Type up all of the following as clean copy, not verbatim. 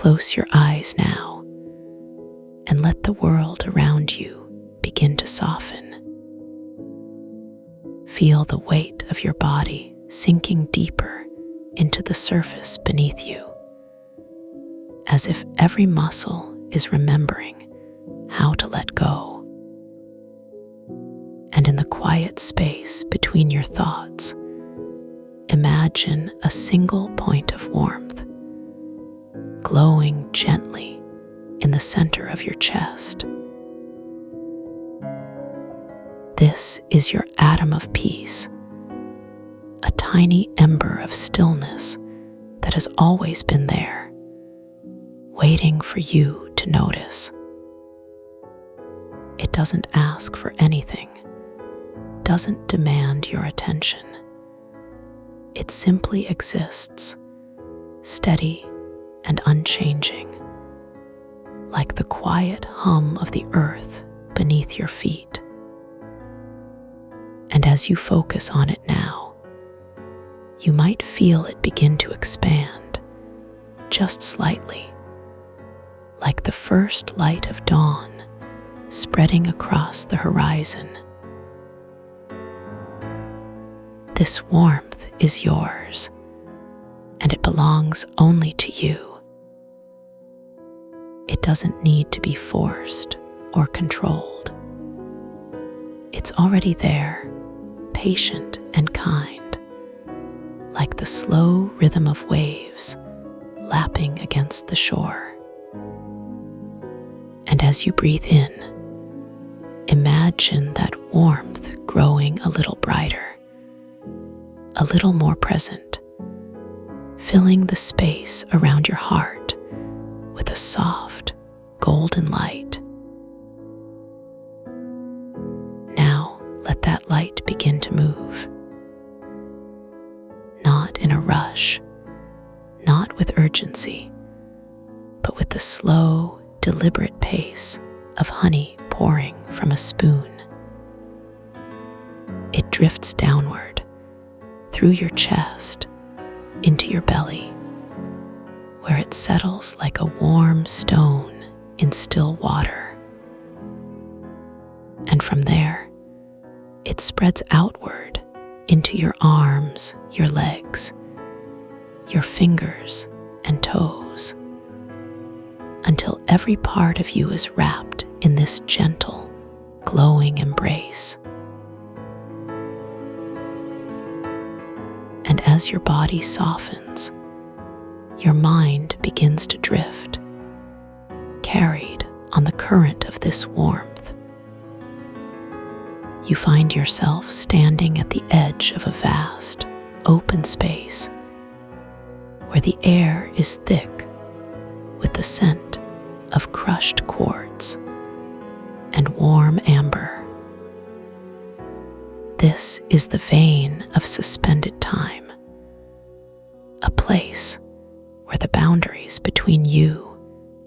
Close your eyes now and let the world around you begin to soften. Feel the weight of your body sinking deeper into the surface beneath you, as if every muscle is remembering how to let go. And in the quiet space between your thoughts, imagine a single point of warmth, glowing gently in the center of your chest. This is your atom of peace, a tiny ember of stillness that has always been there, waiting for you to notice. It doesn't ask for anything, doesn't demand your attention. It simply exists, steady and unchanging, like the quiet hum of the earth beneath your feet. And as you focus on it now, you might feel it begin to expand, just slightly, like the first light of dawn spreading across the horizon. This warmth is yours, and it belongs only to you. It doesn't need to be forced or controlled. It's already there, patient and kind, like the slow rhythm of waves lapping against the shore. And as you breathe in, imagine that warmth growing a little brighter, a little more present, filling the space around your heart with a soft, golden light. Now let that light begin to move. Not in a rush, not with urgency, but with the slow, deliberate pace of honey pouring from a spoon. It drifts downward, through your chest, into your belly, where it settles like a warm stone in still water. And from there, it spreads outward into your arms, your legs, your fingers and toes, until every part of you is wrapped in this gentle, glowing embrace. And as your body softens, your mind begins to drift, carried on the current of this warmth. You find yourself standing at the edge of a vast, open space where the air is thick with the scent of crushed quartz and warm amber. This is the vein of suspended time, a place where the boundaries between you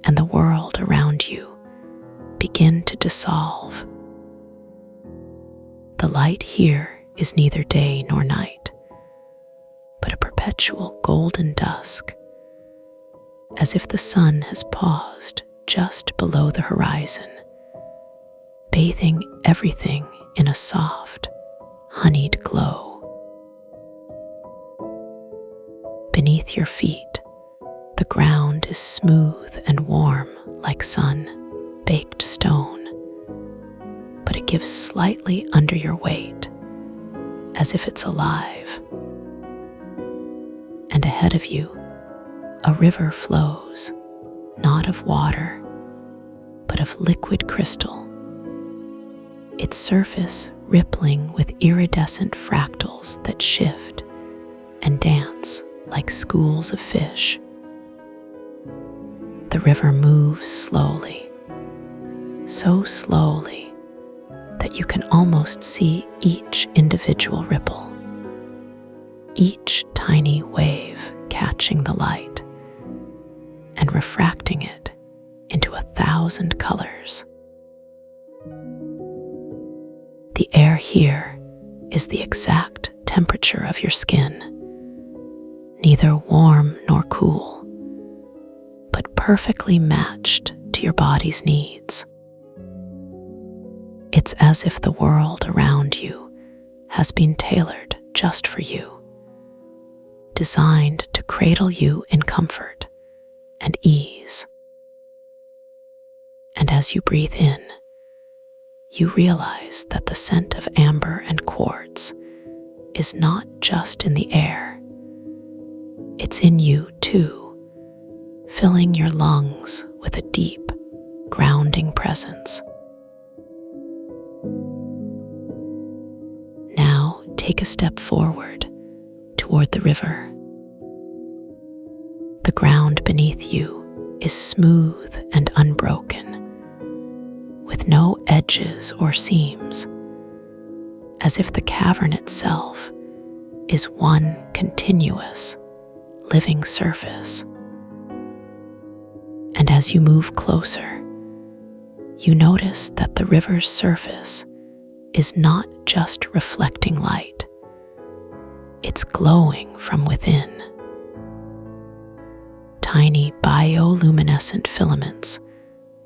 and the world around you begin to dissolve. The light here is neither day nor night, but a perpetual golden dusk, as if the sun has paused just below the horizon, bathing everything in a soft, honeyed glow. Beneath your feet, the ground is smooth and warm like sun-baked stone, but it gives slightly under your weight, as if it's alive. And ahead of you, a river flows, not of water, but of liquid crystal, its surface rippling with iridescent fractals that shift and dance like schools of fish. The river moves slowly, so slowly that you can almost see each individual ripple, each tiny wave catching the light and refracting it into 1,000 colors. The air here is the exact temperature of your skin, neither warm nor cool, but but perfectly matched to your body's needs. It's as if the world around you has been tailored just for you, designed to cradle you in comfort and ease. And as you breathe in, you realize that the scent of amber and quartz is not just in the air. It's in you too, filling your lungs with a deep, grounding presence. Now take a step forward toward the river. The ground beneath you is smooth and unbroken, with no edges or seams, as if the cavern itself is one continuous, living surface. And as you move closer, you notice that the river's surface is not just reflecting light, it's glowing from within. Tiny bioluminescent filaments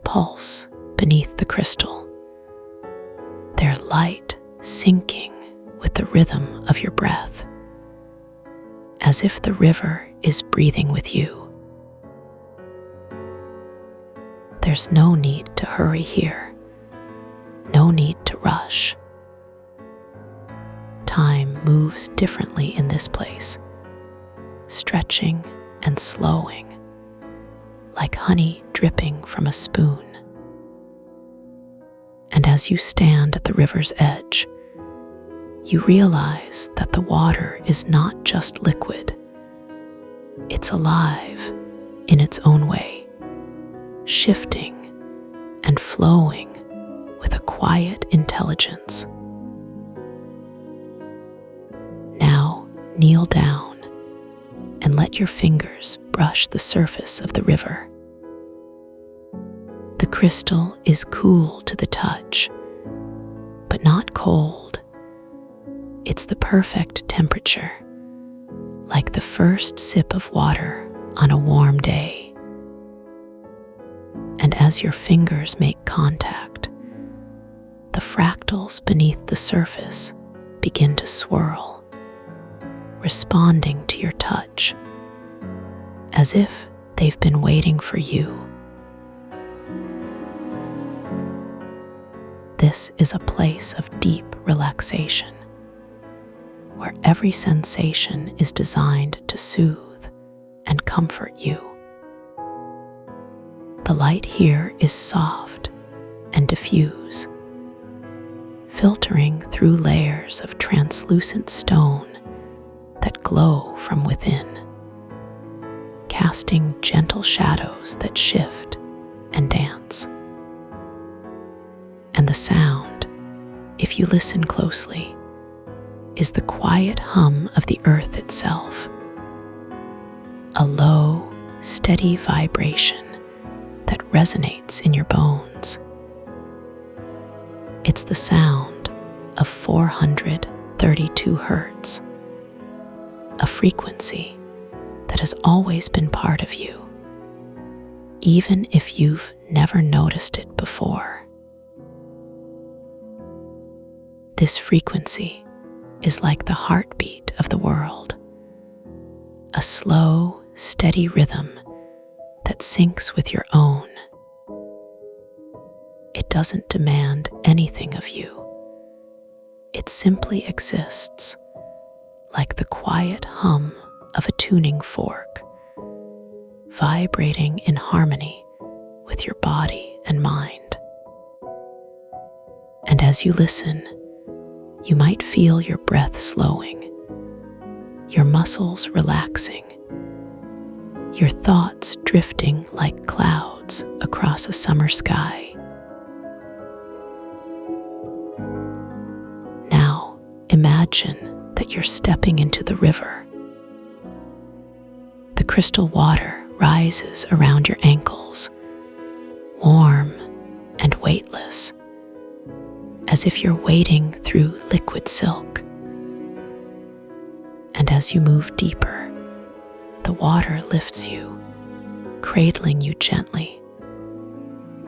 pulse beneath the crystal, their light syncing with the rhythm of your breath, as if the river is breathing with you. There's no need to hurry here, no need to rush. Time moves differently in this place, stretching and slowing, like honey dripping from a spoon. And as you stand at the river's edge, you realize that the water is not just liquid. It's alive in its own way, shifting and flowing with a quiet intelligence. Now kneel down and let your fingers brush the surface of the river. The crystal is cool to the touch, but not cold. It's the perfect temperature, like the first sip of water on a warm day. And as your fingers make contact, the fractals beneath the surface begin to swirl, responding to your touch, as if they've been waiting for you. This is a place of deep relaxation, where every sensation is designed to soothe and comfort you. The light here is soft and diffuse, filtering through layers of translucent stone that glow from within, casting gentle shadows that shift and dance. And the sound, if you listen closely, is the quiet hum of the earth itself, a low, steady vibration that resonates in your bones. It's the sound of 432 hertz, a frequency that has always been part of you, even if you've never noticed it before. This frequency is like the heartbeat of the world, a slow, steady rhythm that syncs with your own. It doesn't demand anything of you. It simply exists, like the quiet hum of a tuning fork, vibrating in harmony with your body and mind. And as you listen, you might feel your breath slowing, your muscles relaxing, your thoughts drifting like clouds across a summer sky. Now, imagine that you're stepping into the river. The crystal water rises around your ankles, warm and weightless, as if you're wading through liquid silk. And as you move deeper, the water lifts you, cradling you gently,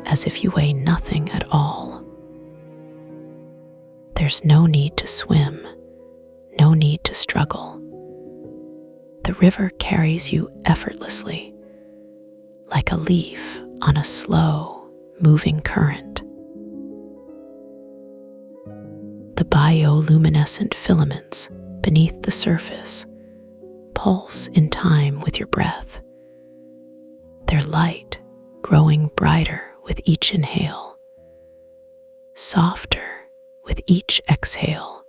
as if you weigh nothing at all. There's no need to swim, no need to struggle. The river carries you effortlessly, like a leaf on a slow, moving current. The bioluminescent filaments beneath the surface pulse in time with your breath, their light growing brighter with each inhale, softer with each exhale.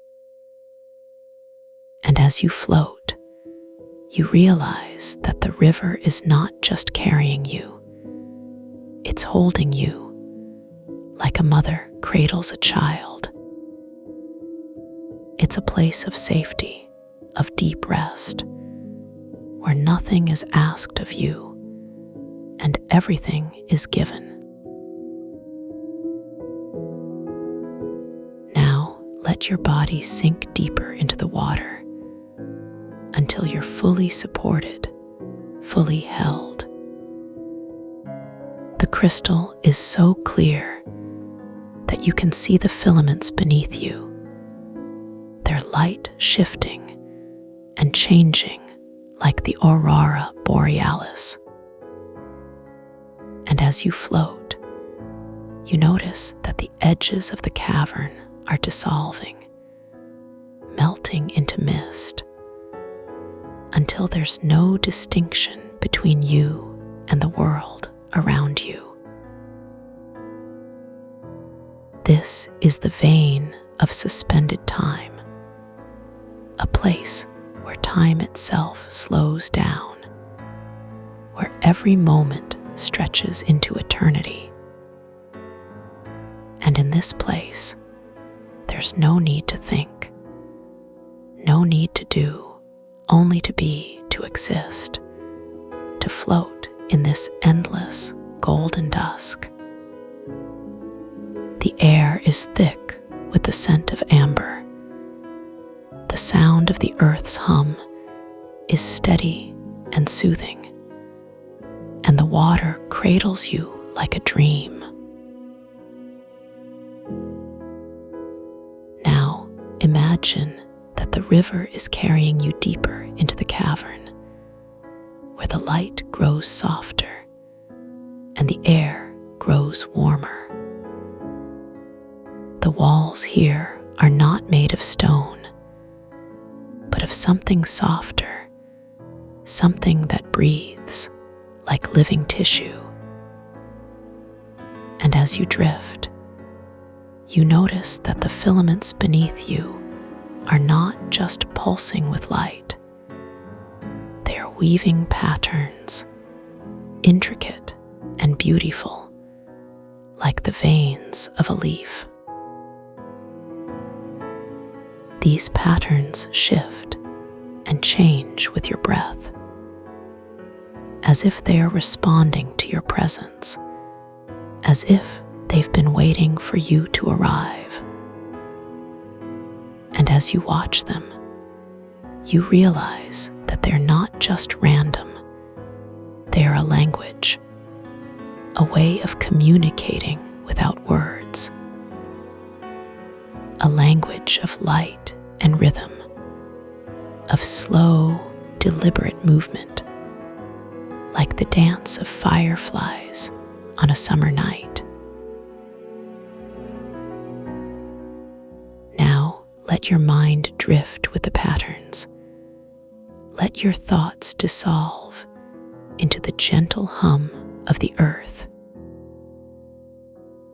And as you float, you realize that the river is not just carrying you, it's holding you like a mother cradles a child. It's a place of safety, of deep rest, where nothing is asked of you and everything is given. Now let your body sink deeper into the water until you're fully supported, fully held. The crystal is so clear that you can see the filaments beneath you, their light shifting and changing like the aurora borealis. And as you float, you notice that the edges of the cavern are dissolving, melting into mist, until there's no distinction between you and the world around you. This is the vein of suspended time, a place where time itself slows down, where every moment stretches into eternity. And in this place, there's no need to think, no need to do, only to be, to exist, to float in this endless golden dusk. The air is thick with the scent of amber. The sound of the earth's hum is steady and soothing, and the water cradles you like a dream. Now imagine that the river is carrying you deeper into the cavern, where the light grows softer and the air grows warmer. The walls here are not made of stone, but of something softer, something that breathes like living tissue. And as you drift, you notice that the filaments beneath you are not just pulsing with light. They are weaving patterns, intricate and beautiful, like the veins of a leaf. These patterns shift and change with your breath, as if they are responding to your presence, as if they've been waiting for you to arrive. And as you watch them, you realize that they're not just random. They are a language, a way of communicating without words, a language of light and rhythm, of slow, deliberate movement, like the dance of fireflies on a summer night. Now let your mind drift with the patterns. Let your thoughts dissolve into the gentle hum of the earth.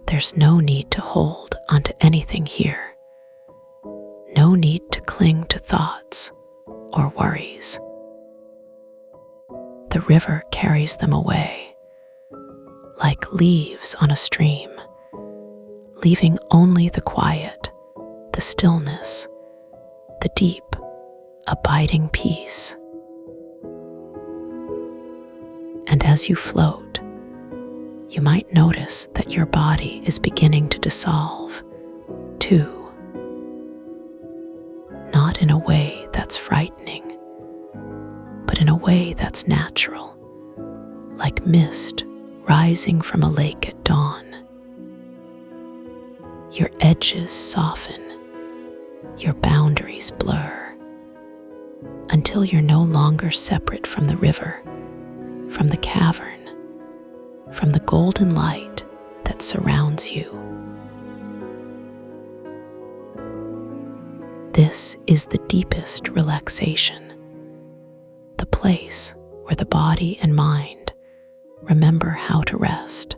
There's no need to hold onto anything here. No need to cling to thoughts or worries. The river carries them away, like leaves on a stream, leaving only the quiet, the stillness, the deep, abiding peace. And as you float, you might notice that your body is beginning to dissolve, too. Not in a way that's frightening, but in a way that's natural, like mist rising from a lake at dawn. Your edges soften, your boundaries blur, until you're no longer separate from the river, from the cavern, from the golden light that surrounds you. This is the deepest relaxation, the place where the body and mind remember how to rest,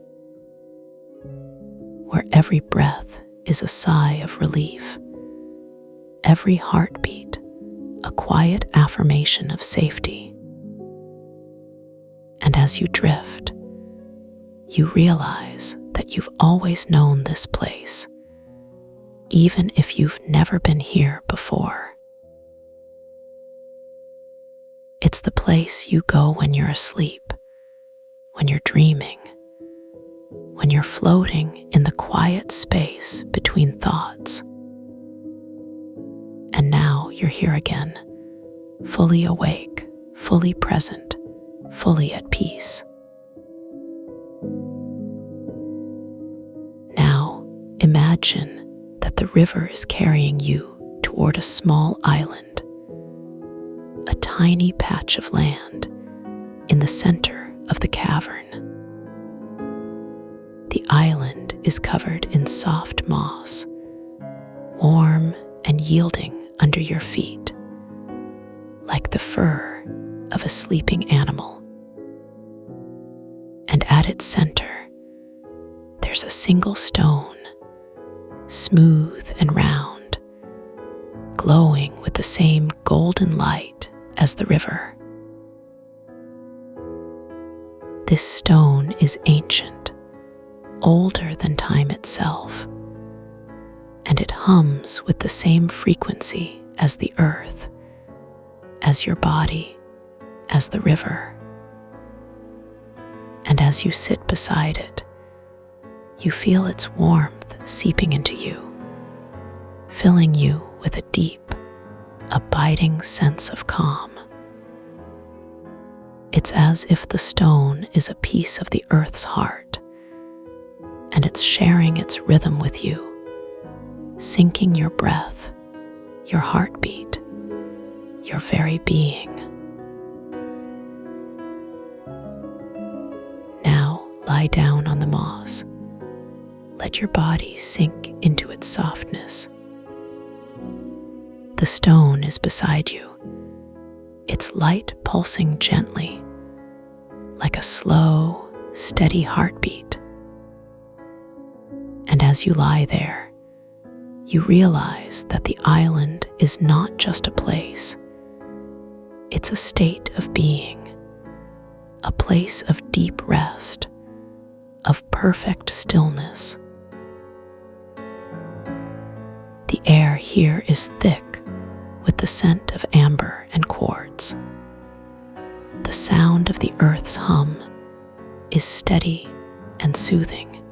where every breath is a sigh of relief, every heartbeat a quiet affirmation of safety. And as you drift, you realize that you've always known this place, even if you've never been here before. It's the place you go when you're asleep, when you're dreaming, when you're floating in the quiet space between thoughts. And now you're here again, fully awake, fully present, fully at peace. Now imagine that the river is carrying you toward a small island, a tiny patch of land in the center of the cavern. The island is covered in soft moss, warm and yielding under your feet, like the fur of a sleeping animal. And at its center, there's a single stone, smooth and round, glowing with the same golden light as the river. This stone is ancient, older than time itself, and it hums with the same frequency as the earth, as your body, as the river. And as you sit beside it, you feel its warmth seeping into you, filling you with a deep, abiding sense of calm. It's as if the stone is a piece of the earth's heart, and it's sharing its rhythm with you, syncing your breath, your heartbeat, your very being. Now lie down on the moss. Let your body sink into its softness. The stone is beside you, its light pulsing gently, like a slow, steady heartbeat. And as you lie there, you realize that the island is not just a place. It's a state of being, a place of deep rest, of perfect stillness. The air here is thick with the scent of amber and quartz. The sound of the earth's hum is steady and soothing,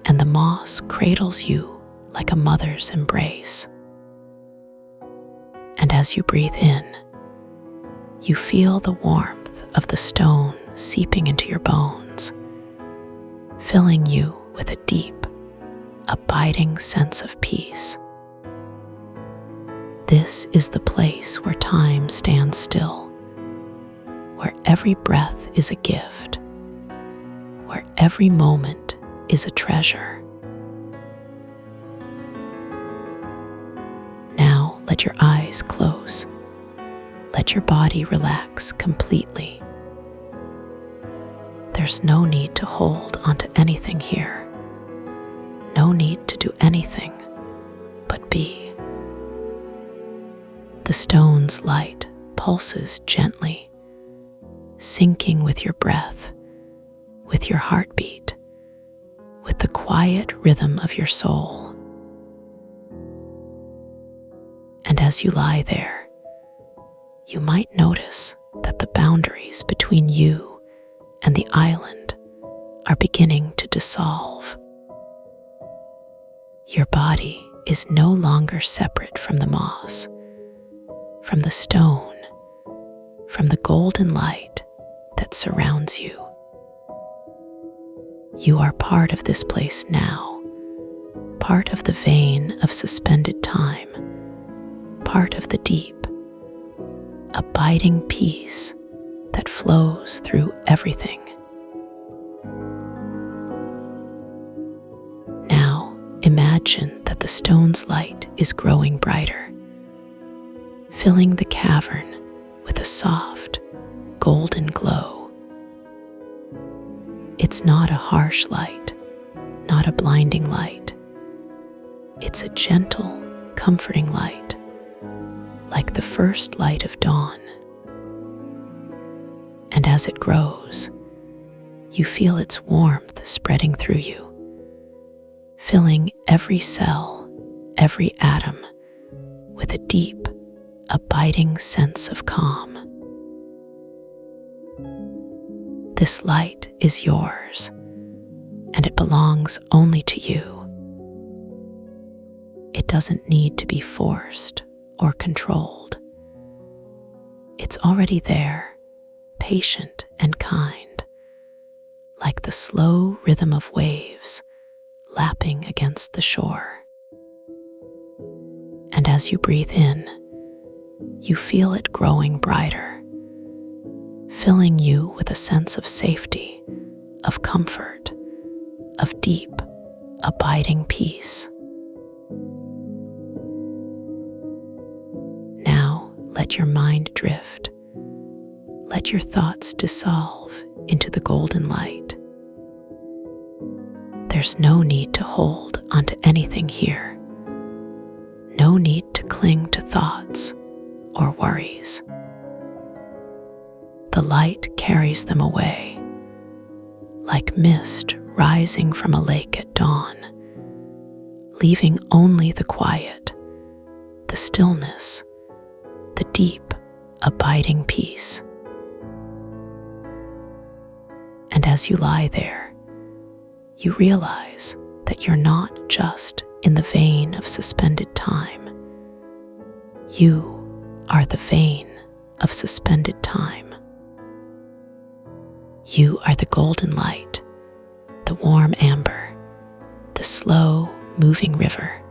and the moss cradles you like a mother's embrace. And as you breathe in, you feel the warmth of the stone seeping into your bones, filling you with a deep, abiding sense of peace. This is the place where time stands still, where every breath is a gift, where every moment is a treasure. Now let your eyes close. Let your body relax completely. There's no need to hold onto anything here. No need to do anything but be. The stone's light pulses gently, syncing with your breath, with your heartbeat, with the quiet rhythm of your soul. And as you lie there, you might notice that the boundaries between you and the island are beginning to dissolve. Your body is no longer separate from the moss, from the stone, from the golden light that surrounds you. You are part of this place now, part of the vein of suspended time, part of the deep, abiding peace that flows through everything. Now, imagine that the stone's light is growing brighter, filling the cavern with a soft, golden glow. It's not a harsh light, not a blinding light. It's a gentle, comforting light, like the first light of dawn. And as it grows, you feel its warmth spreading through you, filling every cell, every atom with a deep, abiding sense of calm. This light is yours, and it belongs only to you. It doesn't need to be forced or controlled. It's already there, patient and kind, like the slow rhythm of waves lapping against the shore. And as you breathe in, you feel it growing brighter, filling you with a sense of safety, of comfort, of deep, abiding peace. Now, let your mind drift. Let your thoughts dissolve into the golden light. There's no need to hold onto anything here. No need to cling to thoughts or worries. The light carries them away, like mist rising from a lake at dawn, leaving only the quiet, the stillness, the deep, abiding peace. And as you lie there, you realize that you're not just in the vein of suspended time. You are the vein of suspended time. You are the golden light, the warm amber, the slow moving river,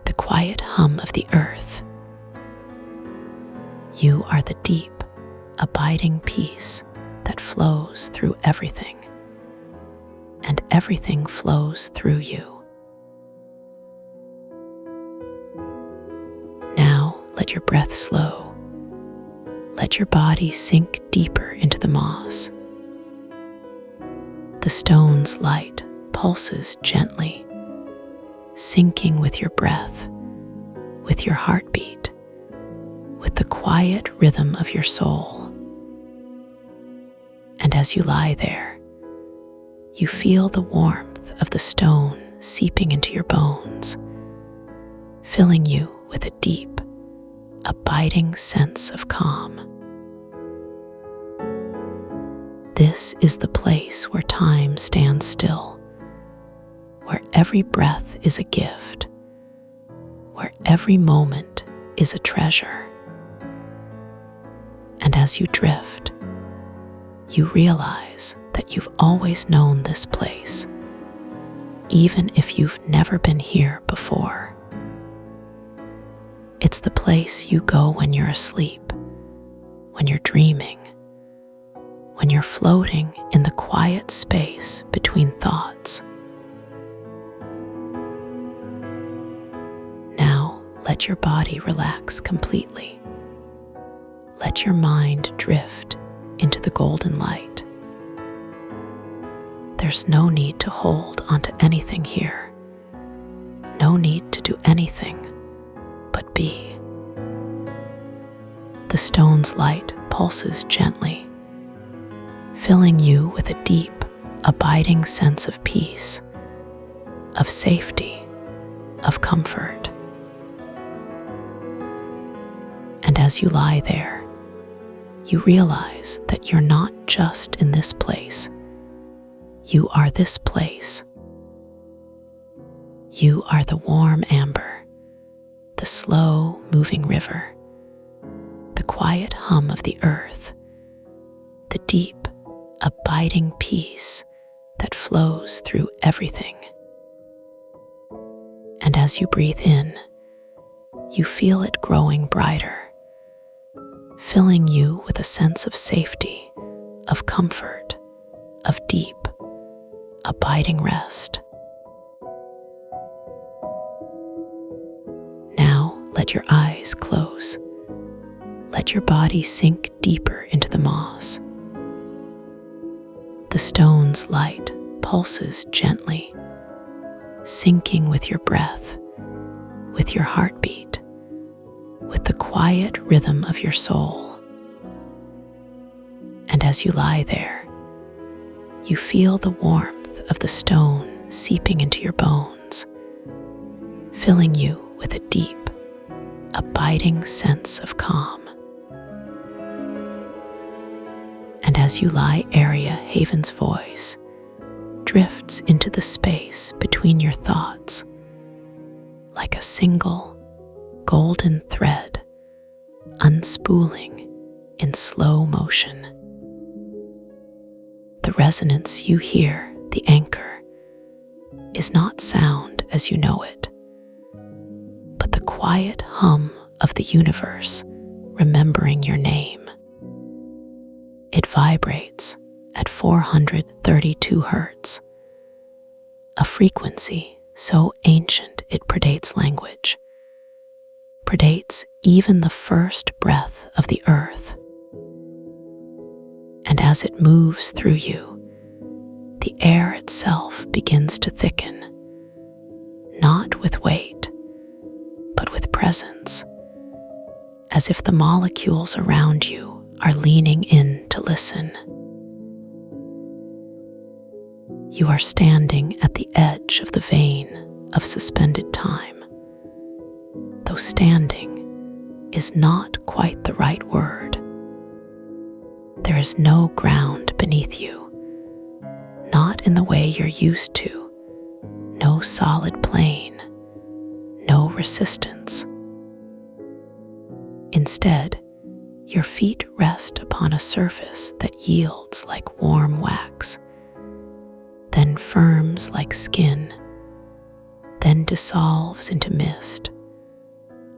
the quiet hum of the earth. You are the deep, abiding peace that flows through everything, and everything flows through you. Now let your breath slow. Let your body sink deeper into the moss. The stone's light pulses gently, syncing with your breath, with your heartbeat, with the quiet rhythm of your soul. And as you lie there, you feel the warmth of the stone seeping into your bones, filling you with a deep, abiding sense of calm. This is the place where time stands still, where every breath is a gift, where every moment is a treasure. And as you drift, you realize that you've always known this place, even if you've never been here before. It's the place you go when you're asleep, when you're dreaming, when you're floating in the quiet space between thoughts. Now, let your body relax completely. Let your mind drift into the golden light. There's no need to hold onto anything here. No need to do anything but be. The stone's light pulses gently, filling you with a deep, abiding sense of peace, of safety, of comfort. And as you lie there, you realize that you're not just in this place. You are this place. You are the warm amber, the slow moving river, the quiet hum of the earth, the deep, abiding peace that flows through everything. And as you breathe in, you feel it growing brighter, filling you with a sense of safety, of comfort, of deep, abiding rest. Now let your eyes close. Let your body sink deeper into the moss. The stone's light pulses gently, syncing with your breath, with your heartbeat, with the quiet rhythm of your soul. And as you lie there, you feel the warmth of the stone seeping into your bones, filling you with a deep, abiding sense of calm. And as you lie, Haven's voice drifts into the space between your thoughts like a single golden thread unspooling in slow motion. The resonance you hear, the anchor, is not sound as you know it, but the quiet hum of the universe remembering your name. It vibrates at 432 hertz, a frequency so ancient it predates language, predates even the first breath of the earth. And as it moves through you, the air itself begins to thicken, not with weight, but with presence, as if the molecules around you are leaning in to listen. You are standing at the edge of the vein of suspended time, though standing is not quite the right word. There is no ground beneath you, not in the way you're used to, no solid plane, no resistance. Instead, your feet rest upon a surface that yields like warm wax, then firms like skin, then dissolves into mist,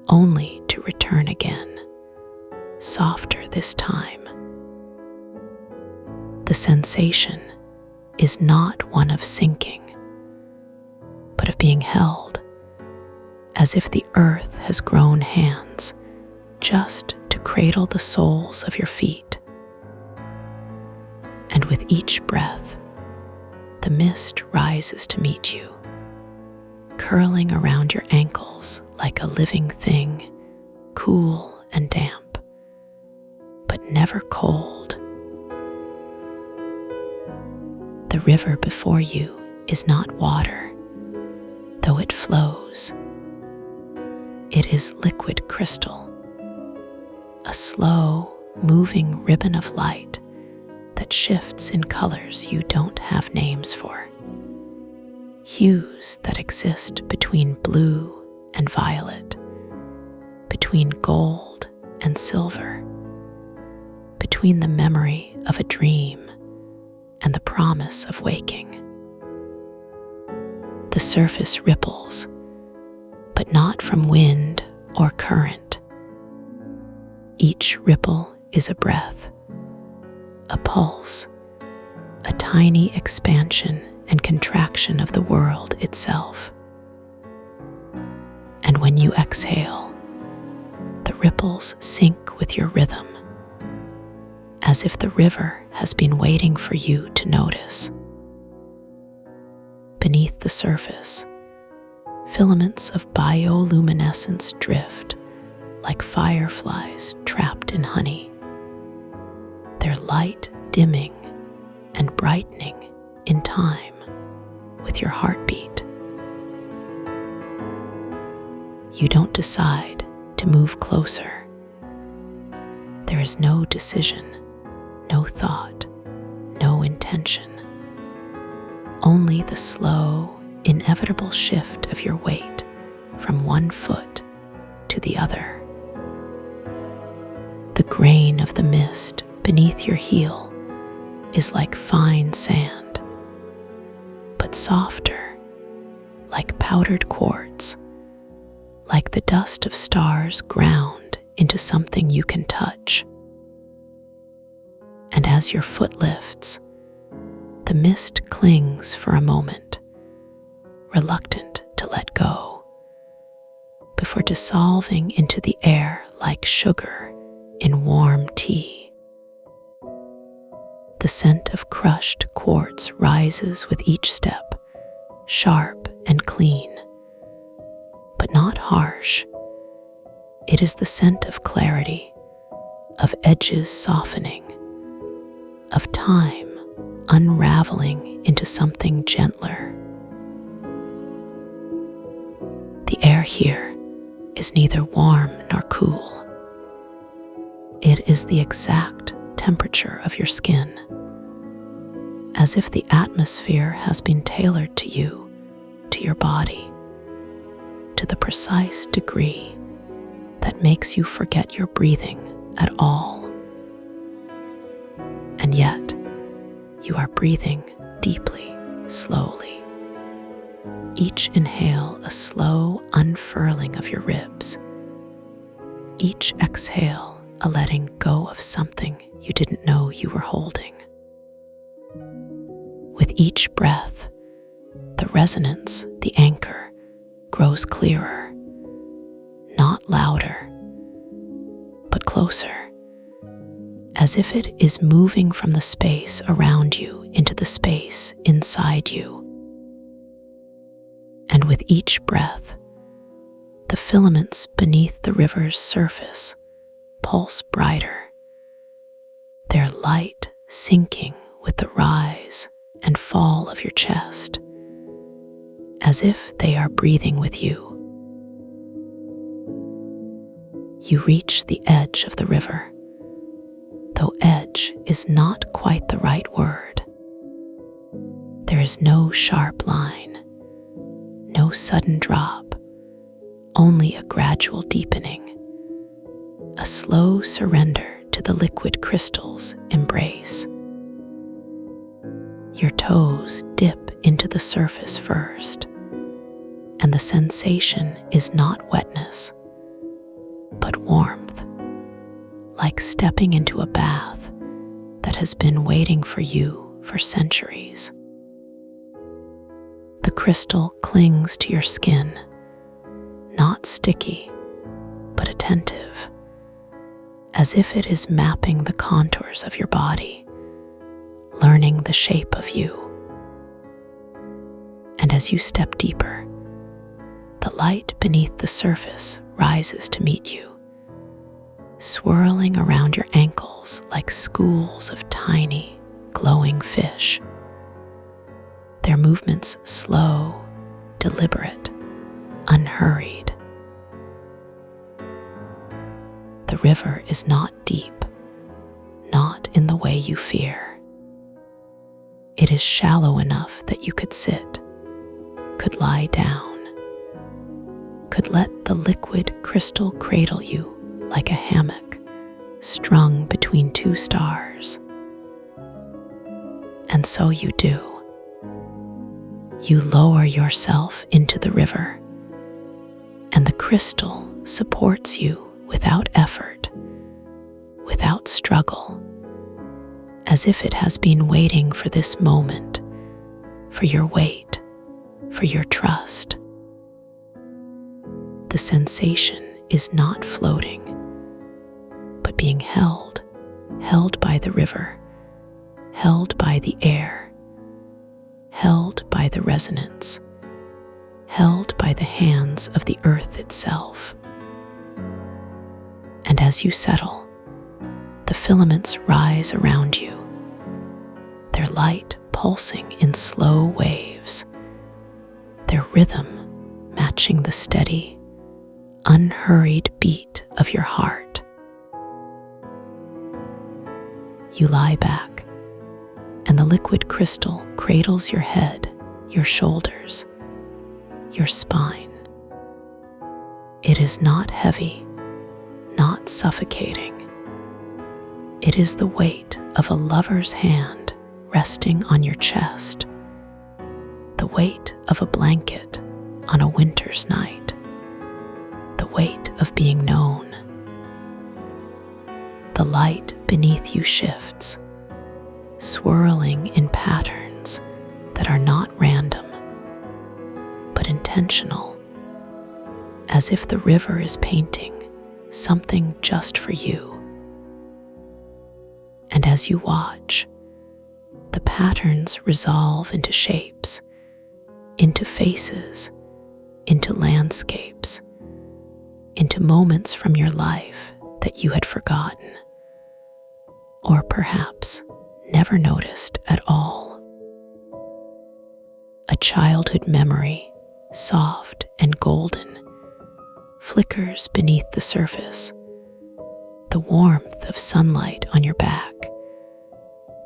only to return again, softer this time. The sensation is not one of sinking, but of being held, as if the earth has grown hands just to cradle the soles of your feet. And with each breath, the mist rises to meet you, curling around your ankles like a living thing, cool and damp, but never cold. The river before you is not water, though it flows. It is liquid crystal, a slow, moving ribbon of light that shifts in colors you don't have names for. Hues that exist between blue and violet, between gold and silver, between the memory of a dream and the promise of waking. The surface ripples, but not from wind or current. Each ripple is a breath, a pulse, a tiny expansion and contraction of the world itself. And when you exhale, the ripples sync with your rhythm, as if the river has been waiting for you to notice. Beneath the surface, filaments of bioluminescence drift like fireflies trapped in honey, their light dimming and brightening in time with your heartbeat. You don't decide to move closer. There is no decision, no thought, no intention. Only the slow, inevitable shift of your weight from one foot to the other. The grain of the mist beneath your heel is like fine sand, but softer, like powdered quartz, like the dust of stars ground into something you can touch. And as your foot lifts, the mist clings for a moment, reluctant to let go, before dissolving into the air like sugar in warm tea. The scent of crushed quartz rises with each step, sharp and clean, but not harsh. It is the scent of clarity, of edges softening, of time unraveling into something gentler. The air here is neither warm nor cool. It is the exact temperature of your skin, as if the atmosphere has been tailored to you, to your body, to the precise degree that makes you forget your breathing at all. And yet, you are breathing deeply, slowly. Each inhale a slow unfurling of your ribs. Each exhale a letting go of something you didn't know you were holding. With each breath, the resonance, the anchor, grows clearer, not louder, but closer, as if it is moving from the space around you into the space inside you. And with each breath, the filaments beneath the river's surface pulse brighter, their light sinking with the rise and fall of your chest, as if they are breathing with you. You reach the edge of the river, though edge is not quite the right word. There is no sharp line, no sudden drop, only a gradual deepening, a slow surrender to the liquid crystal's embrace. Your toes dip into the surface first, and the sensation is not wetness, but warmth, like stepping into a bath that has been waiting for you for centuries. The crystal clings to your skin, not sticky, but attentive, as if it is mapping the contours of your body, learning the shape of you. And as you step deeper, the light beneath the surface rises to meet you, swirling around your ankles like schools of tiny, glowing fish. Their movements slow, deliberate, unhurried. The river is not deep, not in the way you fear. It is shallow enough that you could sit, could lie down, could let the liquid crystal cradle you like a hammock strung between two stars. And so you do. You lower yourself into the river, and the crystal supports you without effort, without struggle, as if it has been waiting for this moment, for your weight, for your trust. The sensation is not floating, but being held by the river, held by the air, held by the resonance, held by the hands of the earth itself. And as you settle, the filaments rise around you, their light pulsing in slow waves, their rhythm matching the steady, unhurried beat of your heart. You lie back, and the liquid crystal cradles your head, your shoulders, your spine. It is not heavy, not suffocating. It is the weight of a lover's hand resting on your chest, the weight of a blanket on a winter's night, the weight of being known. The light beneath you shifts, swirling in patterns that are not random, but intentional, as if the river is painting something just for you. And as you watch, the patterns resolve into shapes, into faces, into landscapes, into moments from your life that you had forgotten, or perhaps never noticed at all. A childhood memory, soft and golden, flickers beneath the surface. The warmth of sunlight on your back,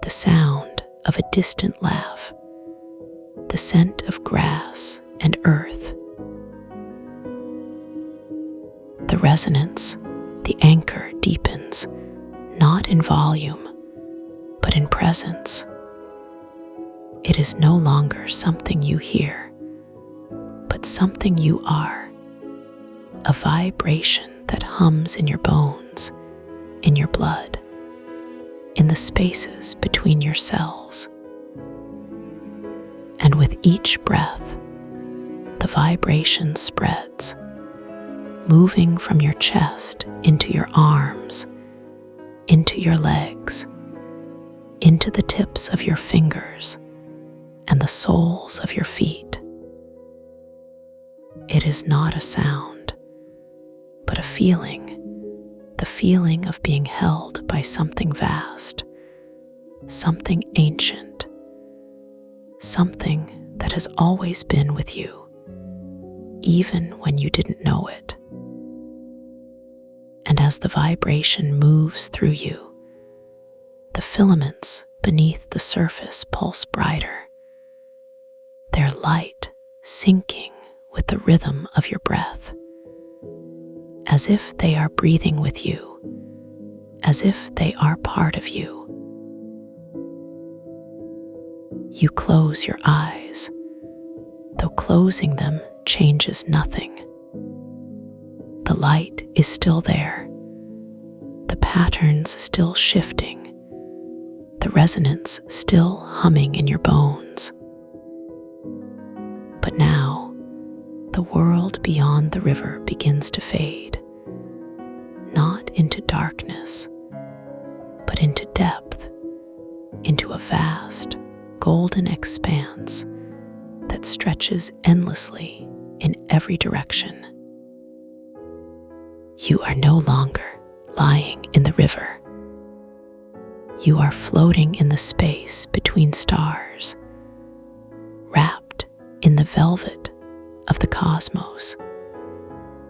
the sound of a distant laugh, the scent of grass and earth. The resonance, the anchor deepens, not in volume, but in presence. It is no longer something you hear, but something you are, a vibration that hums in your bones, in your blood, in the spaces between your cells. And with each breath, the vibration spreads, moving from your chest into your arms, into your legs, into the tips of your fingers and the soles of your feet. It is not a sound, but a feeling, the feeling of being held by something vast, something ancient, something that has always been with you, even when you didn't know it. And as the vibration moves through you, the filaments beneath the surface pulse brighter, their light syncing with the rhythm of your breath, as if they are breathing with you, as if they are part of you. You close your eyes, though closing them changes nothing. The light is still there, the patterns still shifting, the resonance still humming in your bones. But now, the world beyond the river begins to fade, not into darkness, but into depth, into a vast, golden expanse that stretches endlessly in every direction. You are no longer lying in the river. You are floating in the space between stars, wrapped in the velvet of the cosmos,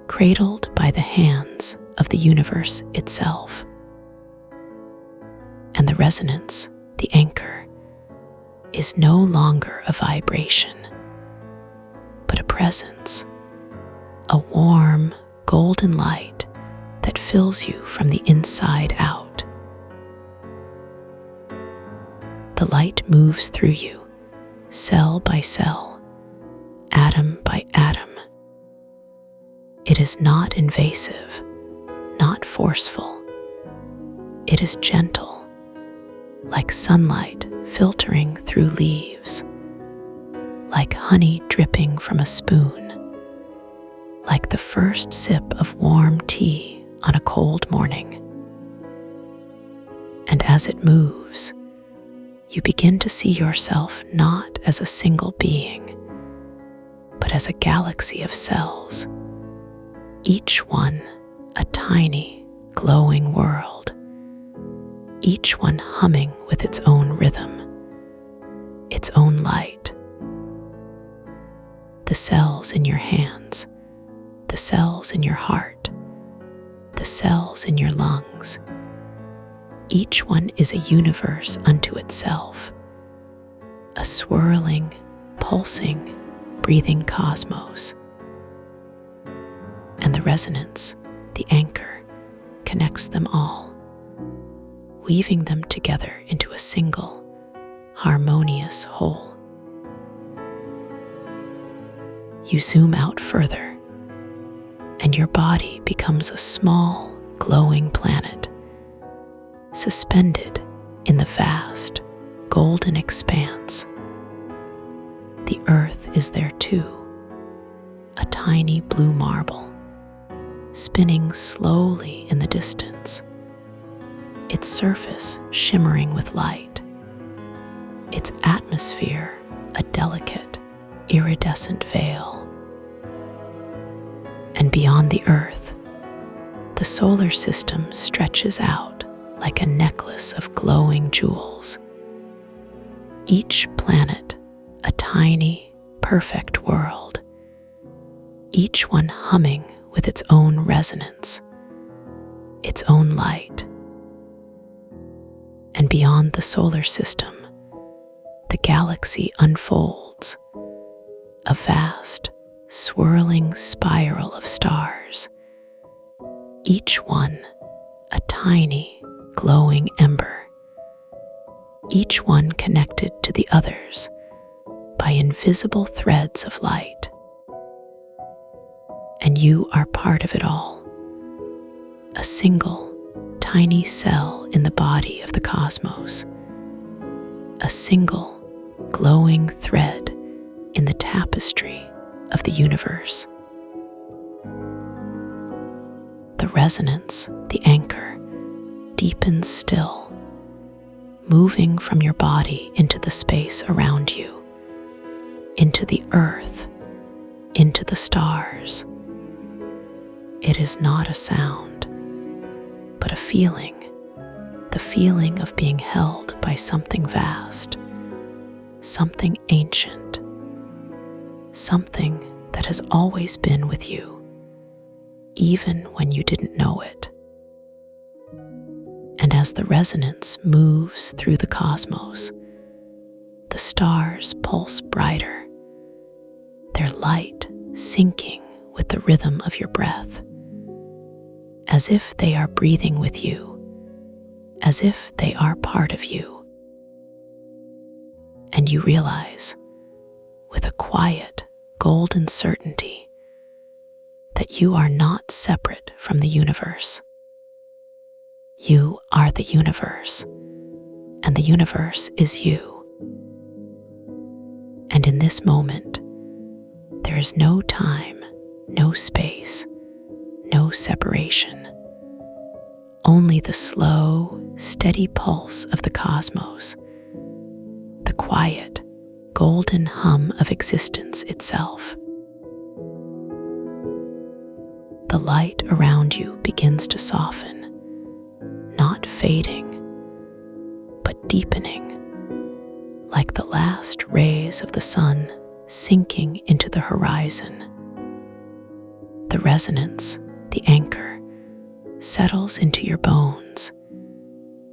cradled by the hands of the universe itself. And the resonance, the anchor, is no longer a vibration, but a presence, a warm, golden light that fills you from the inside out. The light moves through you, cell by cell, atom by atom. It is not invasive, not forceful. It is gentle, like sunlight filtering through leaves, like honey dripping from a spoon, like the first sip of warm tea on a cold morning. And as it moves, you begin to see yourself not as a single being, but as a galaxy of cells, each one a tiny, glowing world, each one humming with its own rhythm, its own light. The cells in your hands, the cells in your heart, the cells in your lungs, each one is a universe unto itself, a swirling, pulsing, breathing cosmos. And the resonance, the anchor, connects them all, weaving them together into a single, harmonious whole. You zoom out further, and your body becomes a small, glowing planet, suspended in the vast, golden expanse. The earth is there too, a tiny blue marble, spinning slowly in the distance, its surface shimmering with light, its atmosphere a delicate, iridescent veil. And beyond the earth, the solar system stretches out like a necklace of glowing jewels. Each planet a tiny, perfect world, each one humming with its own resonance, its own light. And beyond the solar system, the galaxy unfolds, a vast, swirling spiral of stars, each one a tiny, glowing ember, each one connected to the others by invisible threads of light. And you are part of it all, a single, tiny cell in the body of the cosmos, a single, glowing thread in the tapestry of the universe. The resonance, the anchor, deepens still, moving from your body into the space around you, into the earth, into the stars. It is not a sound, but a feeling, the feeling of being held by something vast, something ancient, something that has always been with you, even when you didn't know it. And as the resonance moves through the cosmos, the stars pulse brighter, their light syncing with the rhythm of your breath, as if they are breathing with you, as if they are part of you. And you realize, with a quiet, golden certainty, that you are not separate from the universe. You are the universe, and the universe is you. And in this moment, there is no time, no space, no separation, only the slow, steady pulse of the cosmos, the quiet, golden hum of existence itself. The light around you begins to soften, not fading, but deepening, like the last rays of the sun sinking into the horizon. The resonance, the anchor, settles into your bones,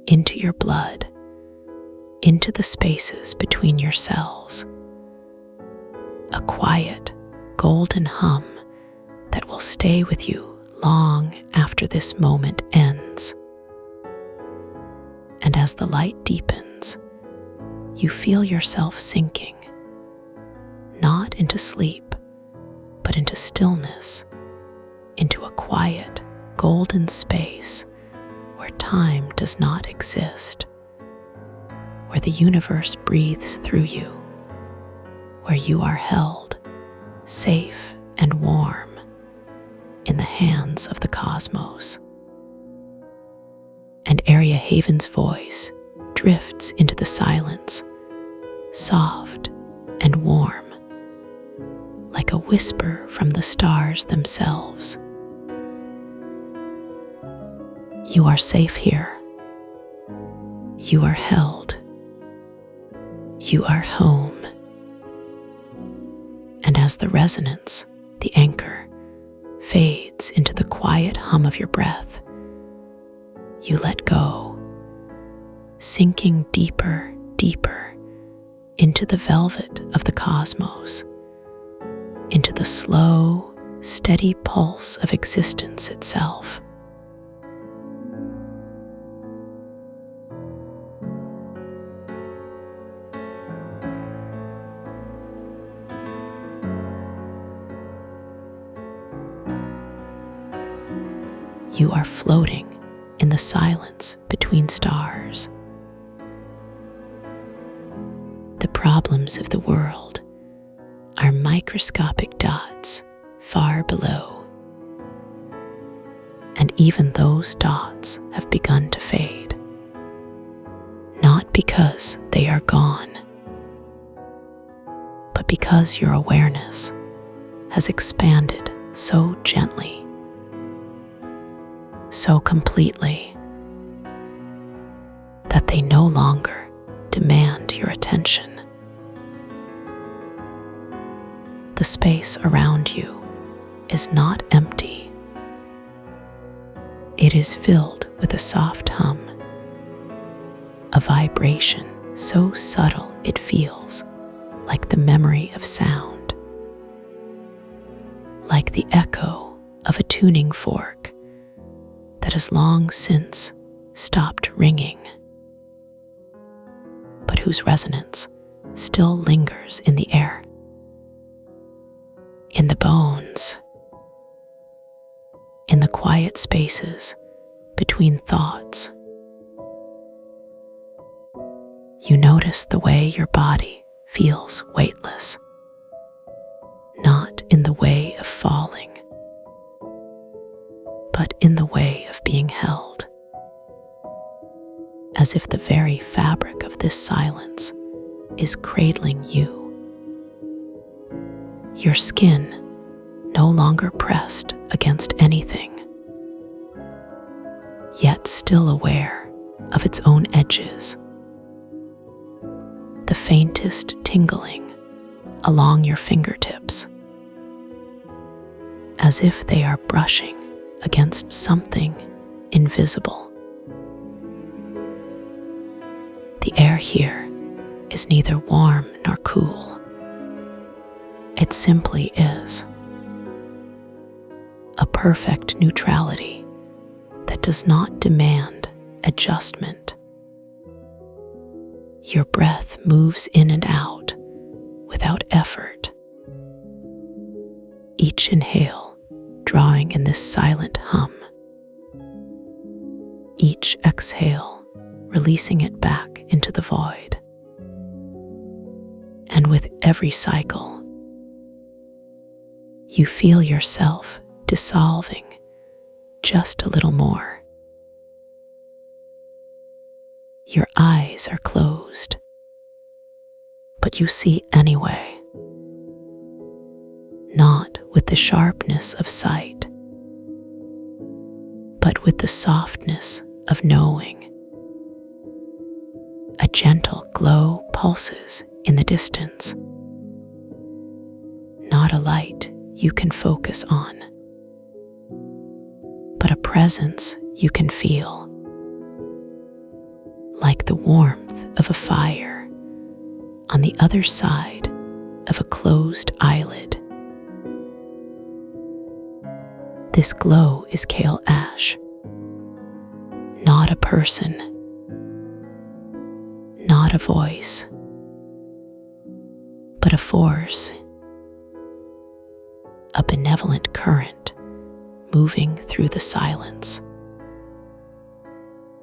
into your blood, into the spaces between your cells. A quiet, golden hum that will stay with you long after this moment ends. And as the light deepens, you feel yourself sinking, not into sleep, but into stillness, into a quiet, golden space where time does not exist, where the universe breathes through you, where you are held, safe and warm, in the hands of the cosmos. And Area Haven's voice drifts into the silence, soft and warm, like a whisper from the stars themselves. You are safe here. You are held. You are home. And as the resonance, the anchor, fades into the quiet hum of your breath, you let go, sinking deeper, deeper into the velvet of the cosmos, into the slow, steady pulse of existence itself. You are floating in the silence between stars. The problems of the world are microscopic dots far below. And even those dots have begun to fade. Not because they are gone, but because your awareness has expanded so gently, so completely, that they no longer demand your attention. The space around you is not empty. It is filled with a soft hum, a vibration so subtle it feels like the memory of sound, like the echo of a tuning fork that has long since stopped ringing, but whose resonance still lingers in the air, in the bones, in the quiet spaces between thoughts. You notice the way your body feels weightless, not in the way of falling, but in the way of being held, as if the very fabric of this silence is cradling you. Your skin no longer pressed against anything, yet still aware of its own edges. The faintest tingling along your fingertips, as if they are brushing against something invisible. The air here is neither warm nor cool. It simply is. A perfect neutrality that does not demand adjustment. Your breath moves in and out without effort. Each inhale drawing in this silent hum. Each exhale releasing it back into the void. And with every cycle, you feel yourself dissolving just a little more. Your eyes are closed, but you see anyway, not with the sharpness of sight, but with the softness of knowing. A gentle glow pulses in the distance, not a light you can focus on, but a presence you can feel, like the warmth of a fire on the other side of a closed eyelid. This glow is kale ash, not a person, not a voice, but a force, a benevolent current moving through the silence.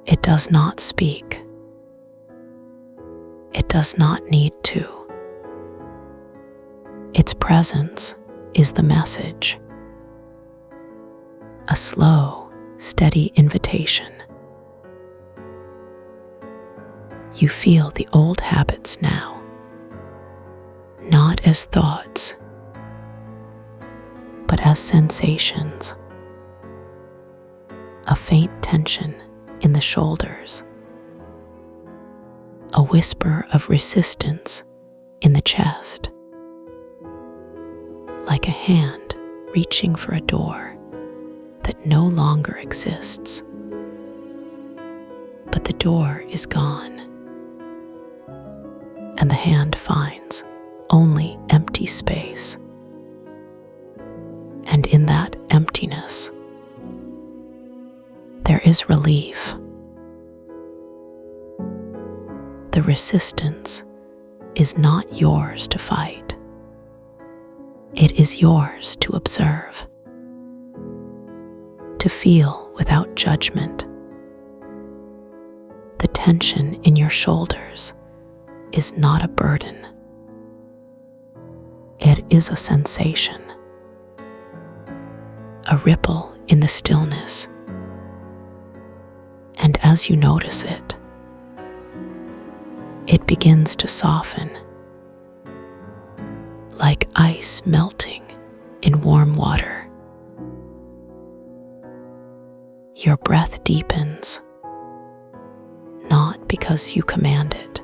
It does not speak. It does not need to. Its presence is the message. A slow, steady invitation. You feel the old habits now, not as thoughts, but as sensations. A faint tension in the shoulders, a whisper of resistance in the chest, like a hand reaching for a door that no longer exists. But the door is gone, and the hand finds only empty space. And in that emptiness, there is relief. The resistance is not yours to fight. It is yours to observe, to feel without judgment. The tension in your shoulders is not a burden. It is a sensation, a ripple in the stillness. And as you notice it, it begins to soften, like ice melting in warm water. Your breath deepens, not because you command it,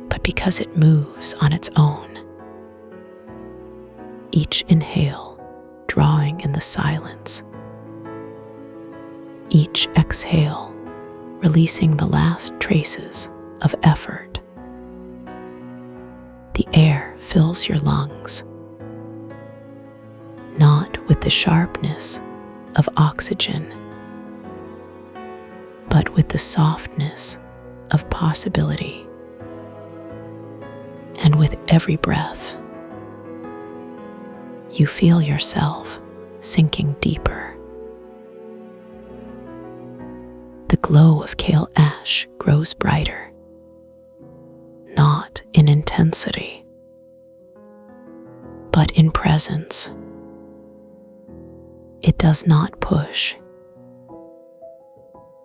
but because it moves on its own. Each inhale drawing in the silence, each exhale releasing the last traces of effort. The air fills your lungs, not with the sharpness of oxygen, but with the softness of possibility. And with every breath, you feel yourself sinking deeper. The glow of kale ash grows brighter, not in intensity, but in presence. It does not push.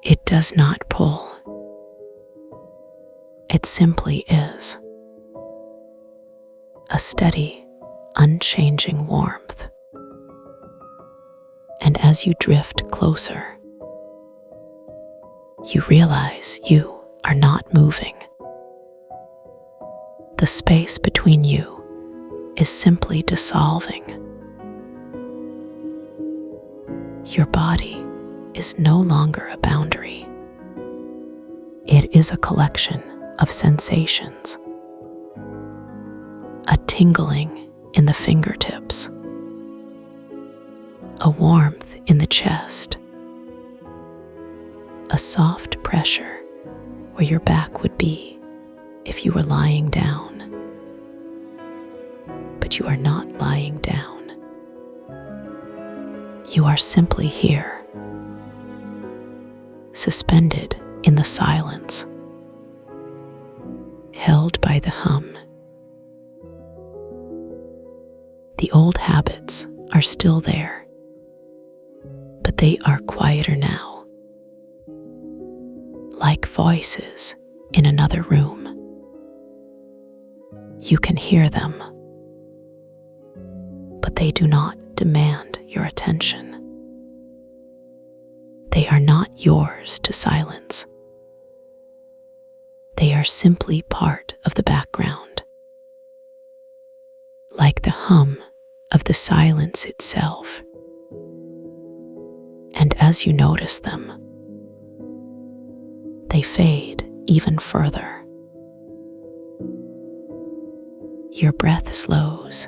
It does not pull. It simply is. A steady, unchanging warmth. And as you drift closer, you realize you are not moving. The space between you is simply dissolving. Your body is no longer a boundary. It is a collection of sensations. A tingling in the fingertips, a warmth in the chest, a soft pressure where your back would be if you were lying down. But you are not lying down. You are simply here, suspended in the silence, held by the hum. The old habits are still there, but they are quieter now, like voices in another room. You can hear them, but they do not demand your attention. They are not yours to silence. They are simply part of the background, like the hum of the silence itself. And as you notice them, they fade even further. Your breath slows,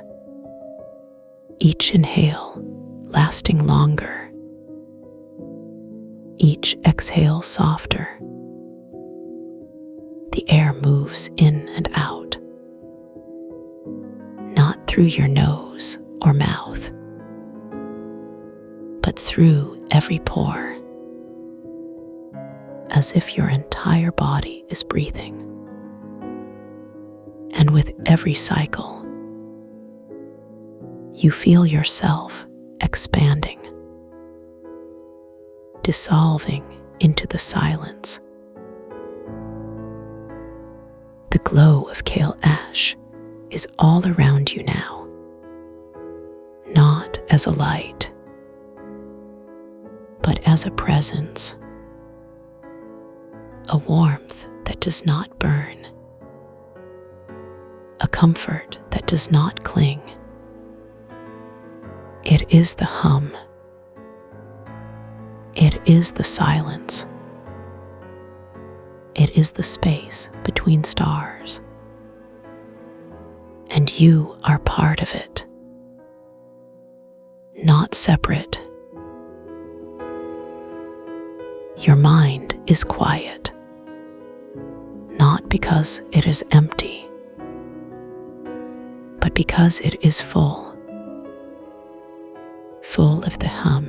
each inhale lasting longer, each exhale softer. The air moves in and out, not through your nose or mouth, but through every pore, as if your entire body is breathing. And with every cycle, you feel yourself expanding, dissolving into the silence. The glow of kale ash is all around you now, not as a light, but as a presence, a warmth that does not burn, a comfort that does not cling. It is the hum. It is the silence. It is the space between stars. And you are part of it, not separate. Your mind is quiet, not because it is empty, but because it is full of the hum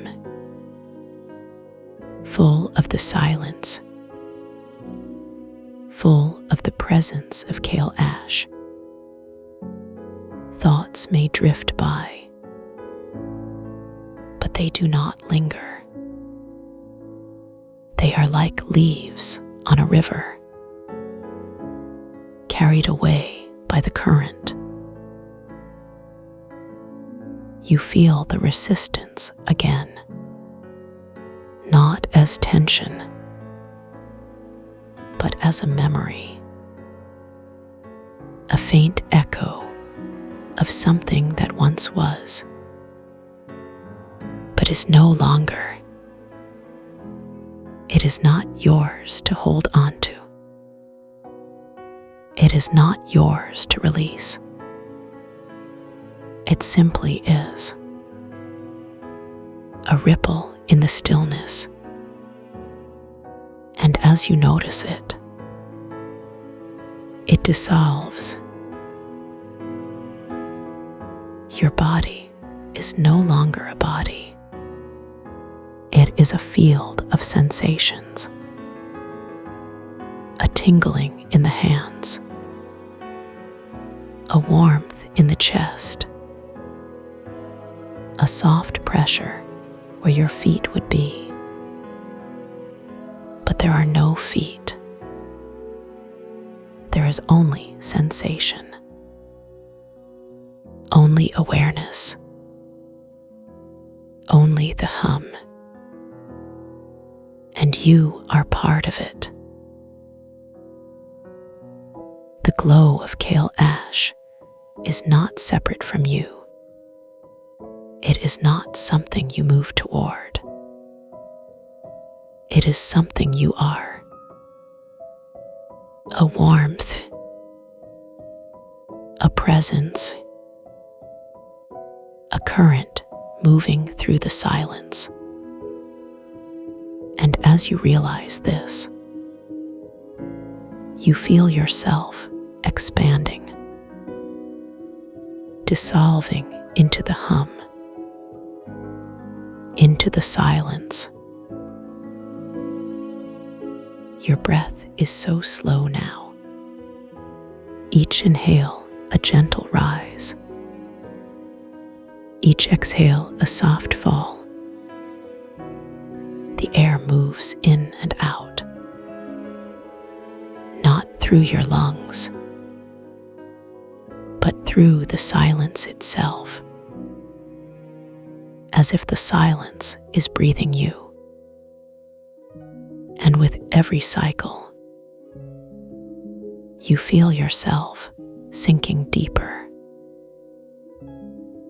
full of the silence, full of the presence of kale ash. Thoughts may drift by, but they do not linger. They are like leaves on a river, carried away by the current. You feel the resistance again, not as tension, but as a memory, a faint echo of something that once was, but is no longer. It is not yours to hold on to. It is not yours to release. It simply is. A ripple in the stillness. And as you notice it, it dissolves. Your body is no longer a body. It is a field of sensations. A tingling in the hands, a warmth in the chest, a soft pressure where your feet would be. But there are no feet. There is only sensation, only awareness, only the hum. And you are part of it. The glow of kale ash is not separate from you. It is not something you move toward. It is something you are. A warmth, a presence, a current moving through the silence. And as you realize this, you feel yourself expanding, dissolving into the hum, into the silence. Your breath is so slow now. Each inhale, a gentle rise. Each exhale, a soft fall. The air moves in and out, not through your lungs, but through the silence itself, as if the silence is breathing you. And with every cycle, you feel yourself sinking deeper,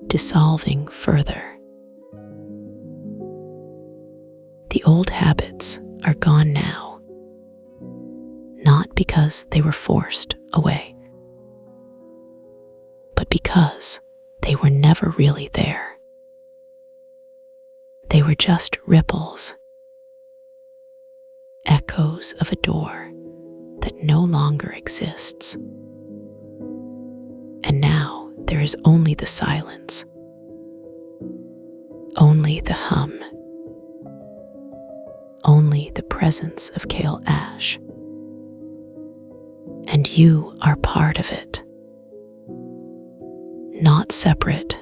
dissolving further. The old habits are gone now, not because they were forced away, but because they were never really there. They were just ripples, echoes of a door that no longer exists. And now there is only the silence, only the hum, only the presence of kale ash. And you are part of it, not separate.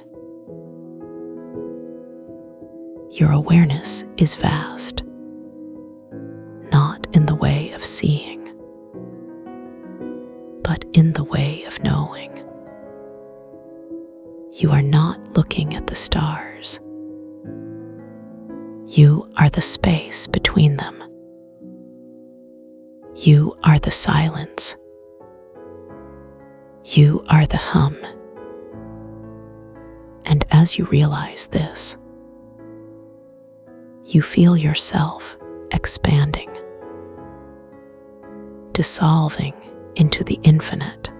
Your awareness is vast, not in the way of seeing, but in the way of knowing. You are not looking at the stars. You are the space between them. You are the silence. You are the hum. And as you realize this, you feel yourself expanding, dissolving into the infinite.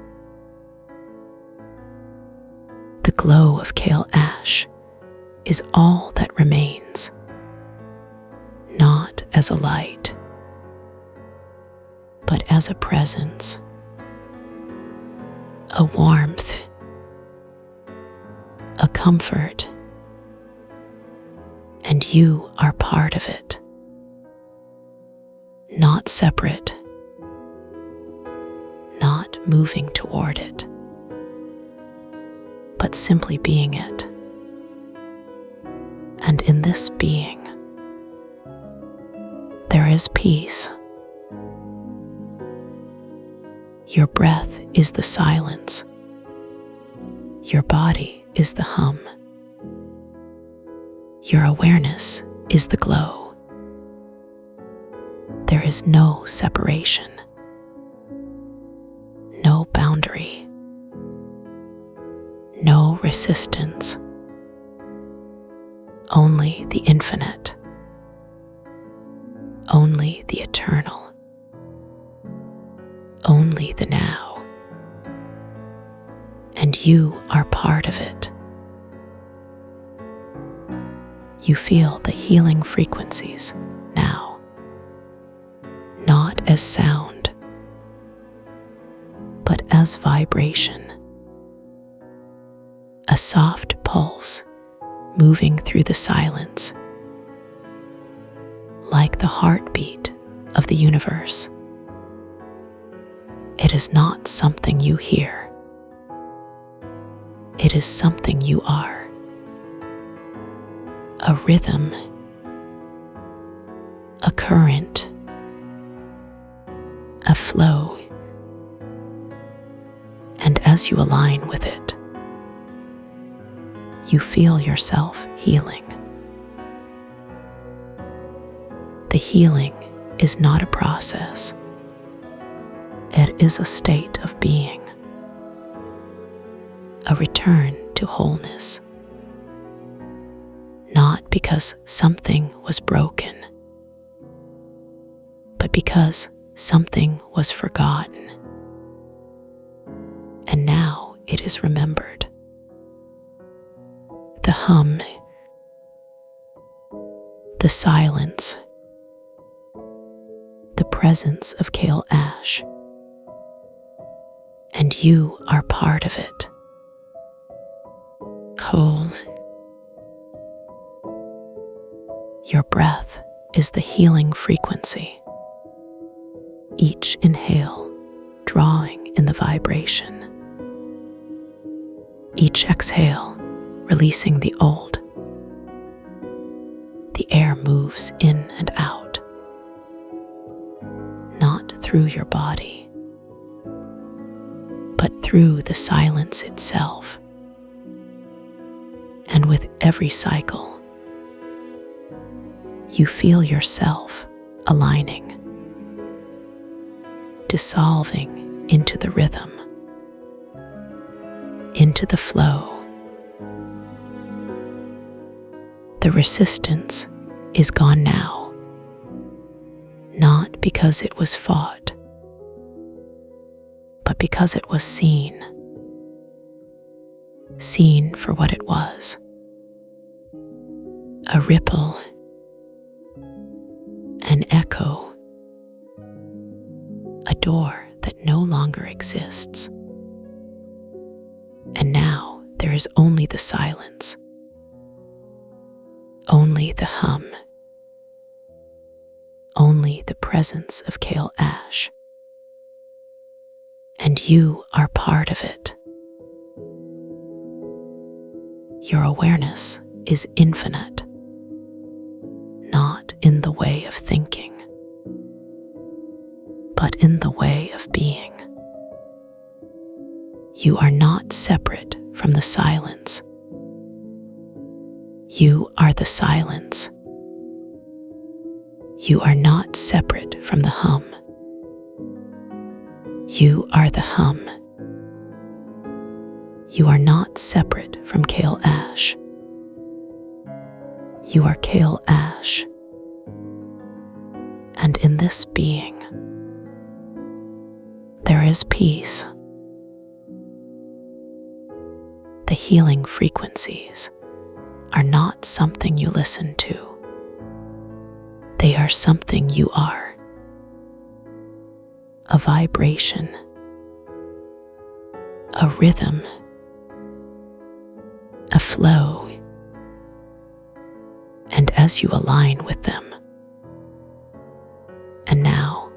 The glow of kale ash is all that remains, not as a light, but as a presence, a warmth, a comfort, and you are part of it. not separate, not moving toward it, but simply being it. And in this being, there is peace. Your breath is the silence. Your body is the hum. Your awareness is the glow. There is no separation, no boundary, no resistance, only the infinite, only the eternal, only the now. And you are part of it. You feel the healing frequencies now, not as sound, but as vibration, a soft pulse moving through the silence, like the heartbeat of the universe. It is not something you hear. It is something you are. A rhythm, a current, a flow. And as you align with it, you feel yourself healing. The healing is not a process. It is a state of being, a return to wholeness. Not because something was broken, but because something was forgotten. And now it is remembered. The hum, the silence, the presence of kale ash. And you are part of it. Whole. Your breath is the healing frequency. Each inhale drawing in the vibration. Each exhale releasing the old. The air moves in and out, not through your body, but through the silence itself. And with every cycle, you feel yourself aligning, dissolving into the rhythm, into the flow. The resistance is gone now, not because it was fought, but because it was seen for what it was. A ripple, an echo, a door that no longer exists. And now there is only the silence, only the hum, only the presence of kale ash. And you are part of it. Your awareness is infinite, not in the way of thinking, but in the way of being. You are not separate from the silence. You are the silence. You are not separate from the hum. You are the hum. You are not separate from kale ash. You are kale ash. And in this being, there is peace. The healing frequencies are not something you listen to. They are something you are. A vibration, a rhythm, a flow. And as you align with them, and now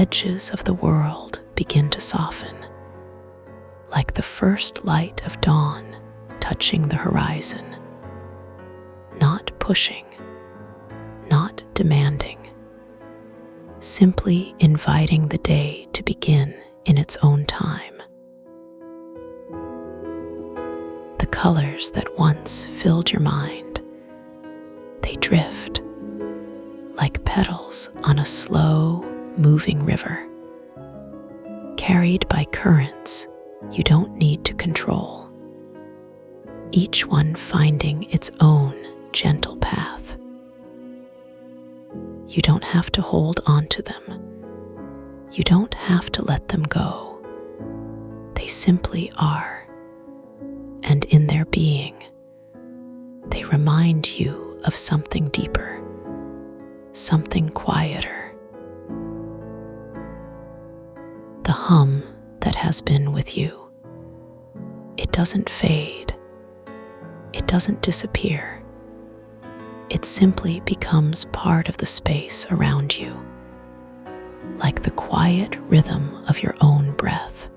edges of the world begin to soften, like the first light of dawn touching the horizon. Not pushing, not demanding, simply inviting the day to begin in its own time. The colors that once filled your mind, they drift like petals on a slow, moving river, carried by currents you don't need to control, each one finding its own gentle path. You don't have to hold on to them. You don't have to let them go. They simply are, and in their being, they remind you of something deeper, something quieter. The hum that has been with you, it doesn't fade, it doesn't disappear. It simply becomes part of the space around you, like the quiet rhythm of your own breath,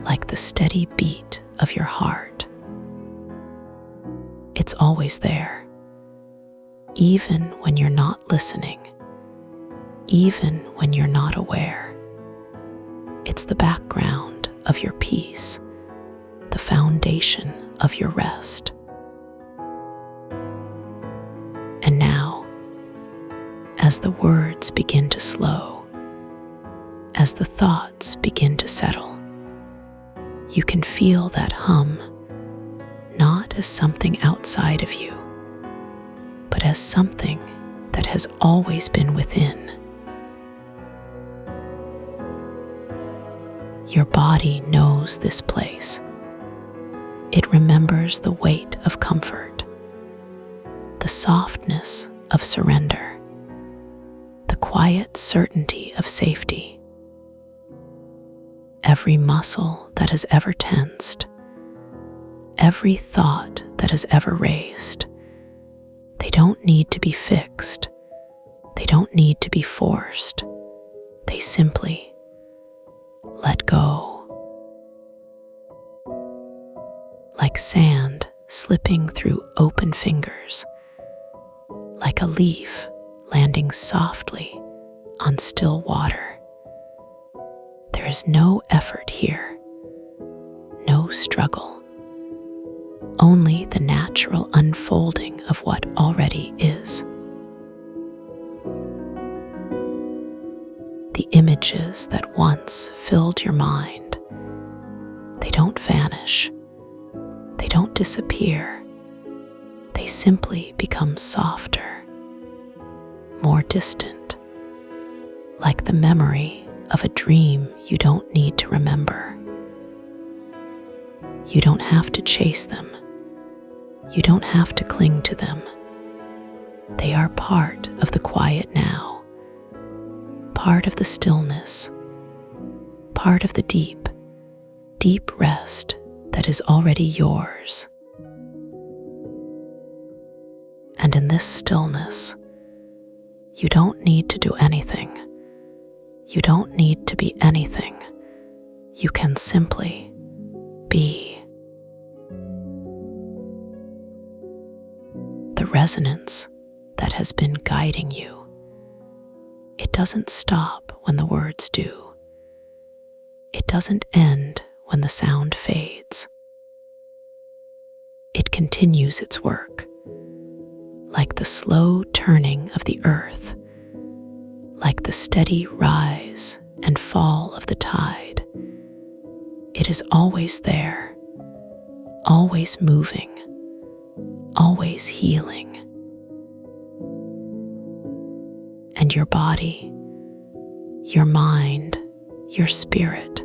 like the steady beat of your heart. It's always there, even when you're not listening, even when you're not aware. It's the background of your peace, the foundation of your rest. And now, as the words begin to slow, as the thoughts begin to settle, you can feel that hum, not as something outside of you, but as something that has always been within. Your body knows this place. It remembers the weight of comfort, the softness of surrender, the quiet certainty of safety. Every muscle that has ever tensed, every thought that has ever raced, they don't need to be fixed. They don't need to be forced. They simply let go. Like sand slipping through open fingers, like a leaf landing softly on still water. There is no effort here, no struggle, only the natural unfolding of what already is. The images that once filled your mind, they don't vanish, they don't disappear, they simply become softer, more distant, like the memory of a dream you don't need to remember. You don't have to chase them. You don't have to cling to them. They are part of the quiet now, part of the stillness, part of the deep, deep rest that is already yours. And in this stillness, you don't need to do anything. You don't need to be anything. You can simply be. The resonance that has been guiding you, it doesn't stop when the words do. It doesn't end when the sound fades. It continues its work, like the slow turning of the earth, like the steady rise and fall of the tide. It is always there, always moving, always healing. And your body, your mind, your spirit,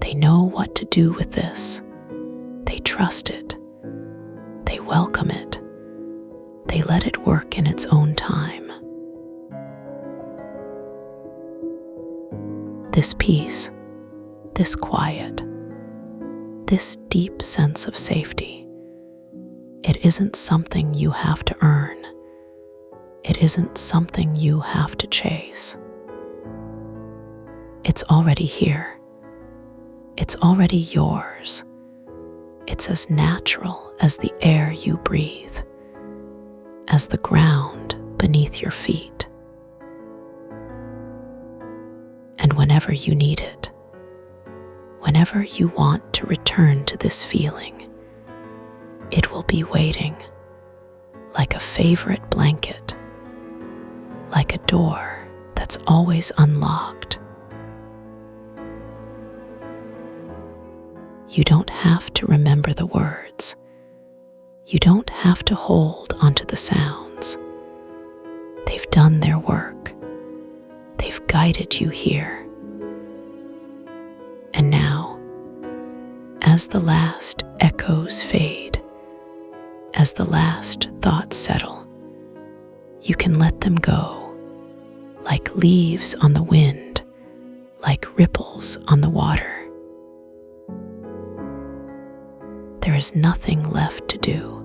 they know what to do with this. They trust it. They welcome it. They let it work in its own time. This peace, this quiet, this deep sense of safety, it isn't something you have to earn. It isn't something you have to chase. It's already here. It's already yours. It's as natural as the air you breathe, as the ground beneath your feet. And whenever you need it, whenever you want to return to this feeling, it will be waiting, like a favorite blanket, like a door that's always unlocked. You don't have to remember the words. You don't have to hold onto the sounds. They've done their work. They've guided you here. And now, as the last echoes fade, as the last thoughts settle, you can let them go, like leaves on the wind, like ripples on the water. There is nothing left to do,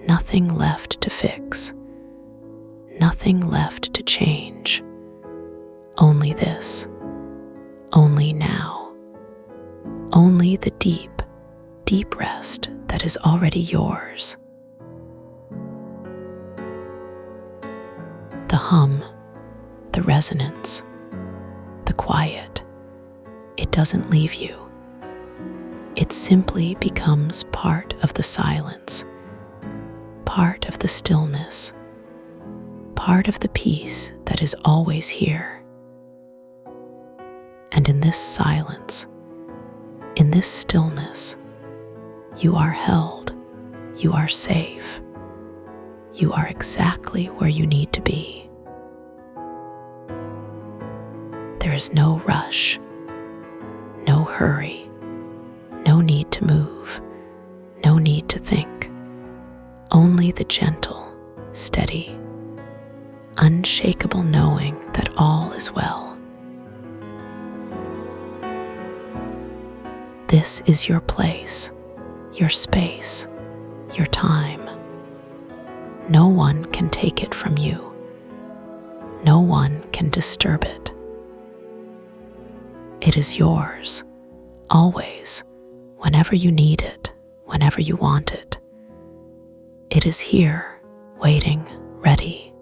nothing left to fix, nothing left to change. Only this, only now, only the deep, deep rest that is already yours. The hum, the resonance, the quiet, it doesn't leave you. It simply becomes part of the silence, part of the stillness, part of the peace that is always here. And in this silence, in this stillness, you are held, you are safe, you are exactly where you need to be. There is no rush, no hurry, no need to move, no need to think, only the gentle, steady, unshakable knowing that all is well. This is your place, your space, your time. No one can take it from you. No one can disturb it. It is yours, always, whenever you need it, whenever you want it. It is here, waiting, ready.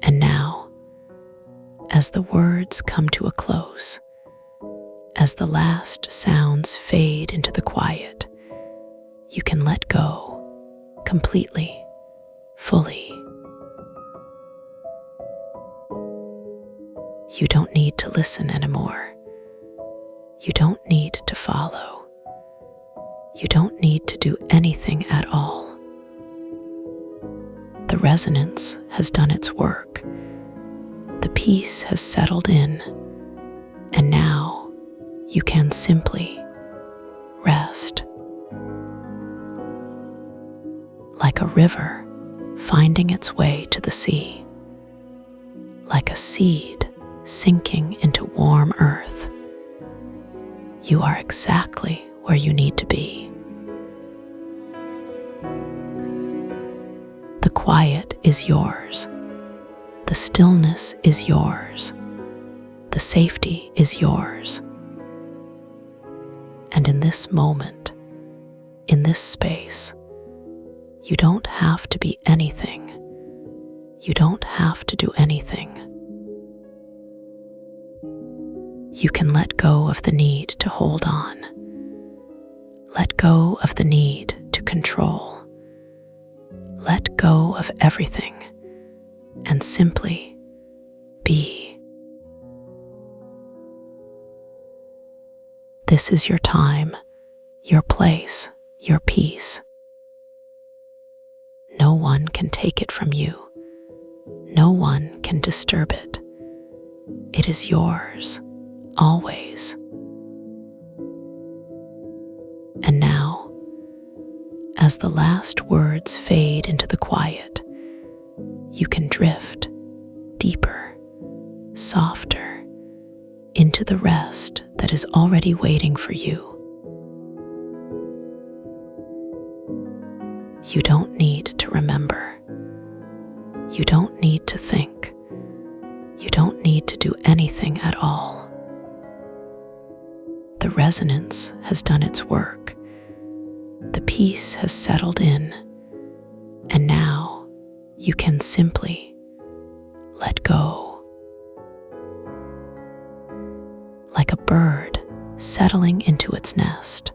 And now, as the words come to a close, as the last sounds fade into the quiet, you can let go completely, fully. You don't need to listen anymore. You don't need to follow. You don't need to do anything at all. The resonance has done its work. The peace has settled in, and now you can simply rest. Like a river finding its way to the sea, like a seed sinking into warm earth. You are exactly where you need to be. The quiet is yours. The stillness is yours. The safety is yours. And in this moment, in this space, you don't have to be anything. You don't have to do anything. You can let go of the need to hold on. Let go of the need to control. Let go of everything and simply be. This is your time, your place, your peace. No one can take it from you. No one can disturb it. It is yours, always. And now, as the last words fade into the quiet, you can drift deeper, softer, into the rest that is already waiting for you. You don't need to remember. You don't need to think. You don't The resonance has done its work. The peace has settled in, and now you can simply let go. Like a bird settling into its nest,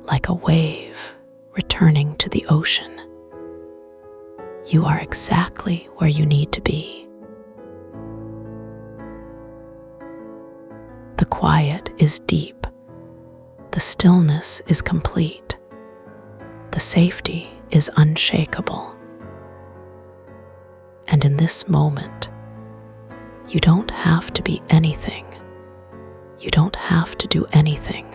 like a wave returning to the ocean, you are exactly where you need to be. The quiet is deep. The stillness is complete. The safety is unshakable. And in this moment, you don't have to be anything. You don't have to do anything.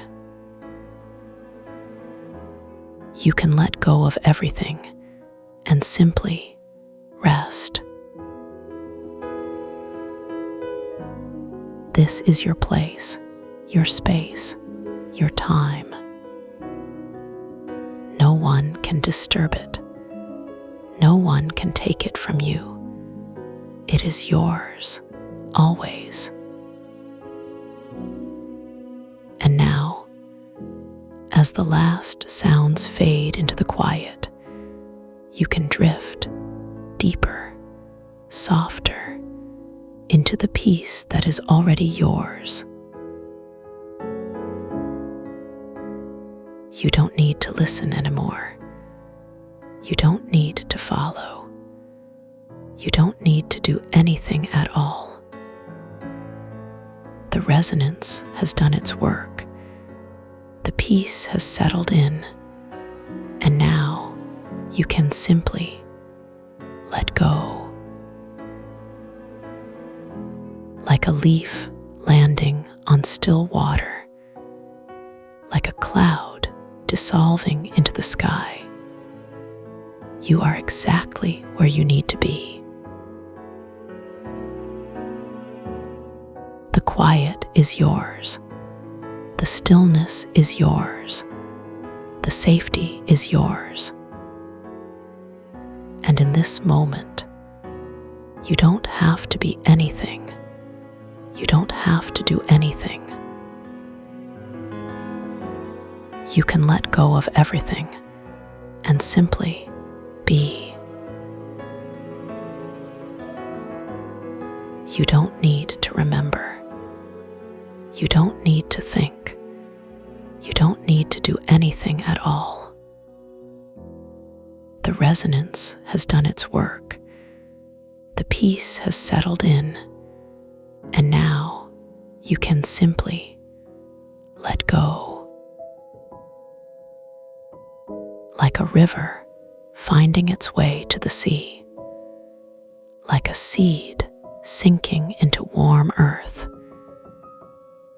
You can let go of everything and simply rest. This is your place, your space, your time. No one can disturb it. No one can take it from you. It is yours, always. And now, as the last sounds fade into the quiet, you can drift deeper, softer, into the peace that is already yours. You don't need to listen anymore. You don't need to follow. You don't need to do anything at all. The resonance has done its work. The peace has settled in, and now you can simply let go. Like a leaf landing on still water, like a cloud dissolving into the sky, you are exactly where you need to be. The quiet is yours. The stillness is yours. The safety is yours. And in this moment, you don't have to be anything. You don't have to do anything. You can let go of everything and simply be. You don't need to remember. You don't need to think. You don't need to do anything at all. The resonance has done its work. The peace has settled in, and now you can simply let go. Like a river finding its way to the sea, like a seed sinking into warm earth,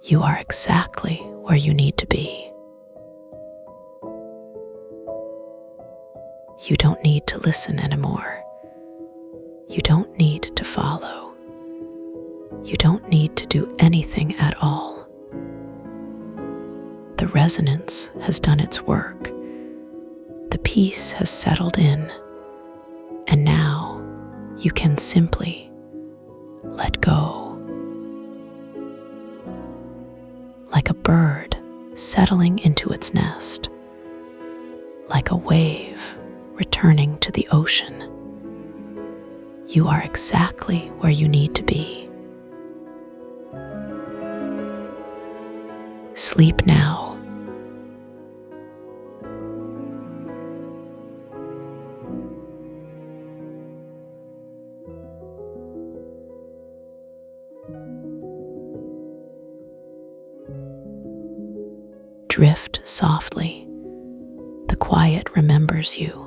you are exactly where you need to be. You don't need to listen anymore. You don't need to follow. You don't need to do anything at all. The resonance has done its work. The peace has settled in, and now you can simply let go. Like a bird settling into its nest, like a wave returning to the ocean, you are exactly where you need to be. Sleep now. Drift softly. The quiet remembers you.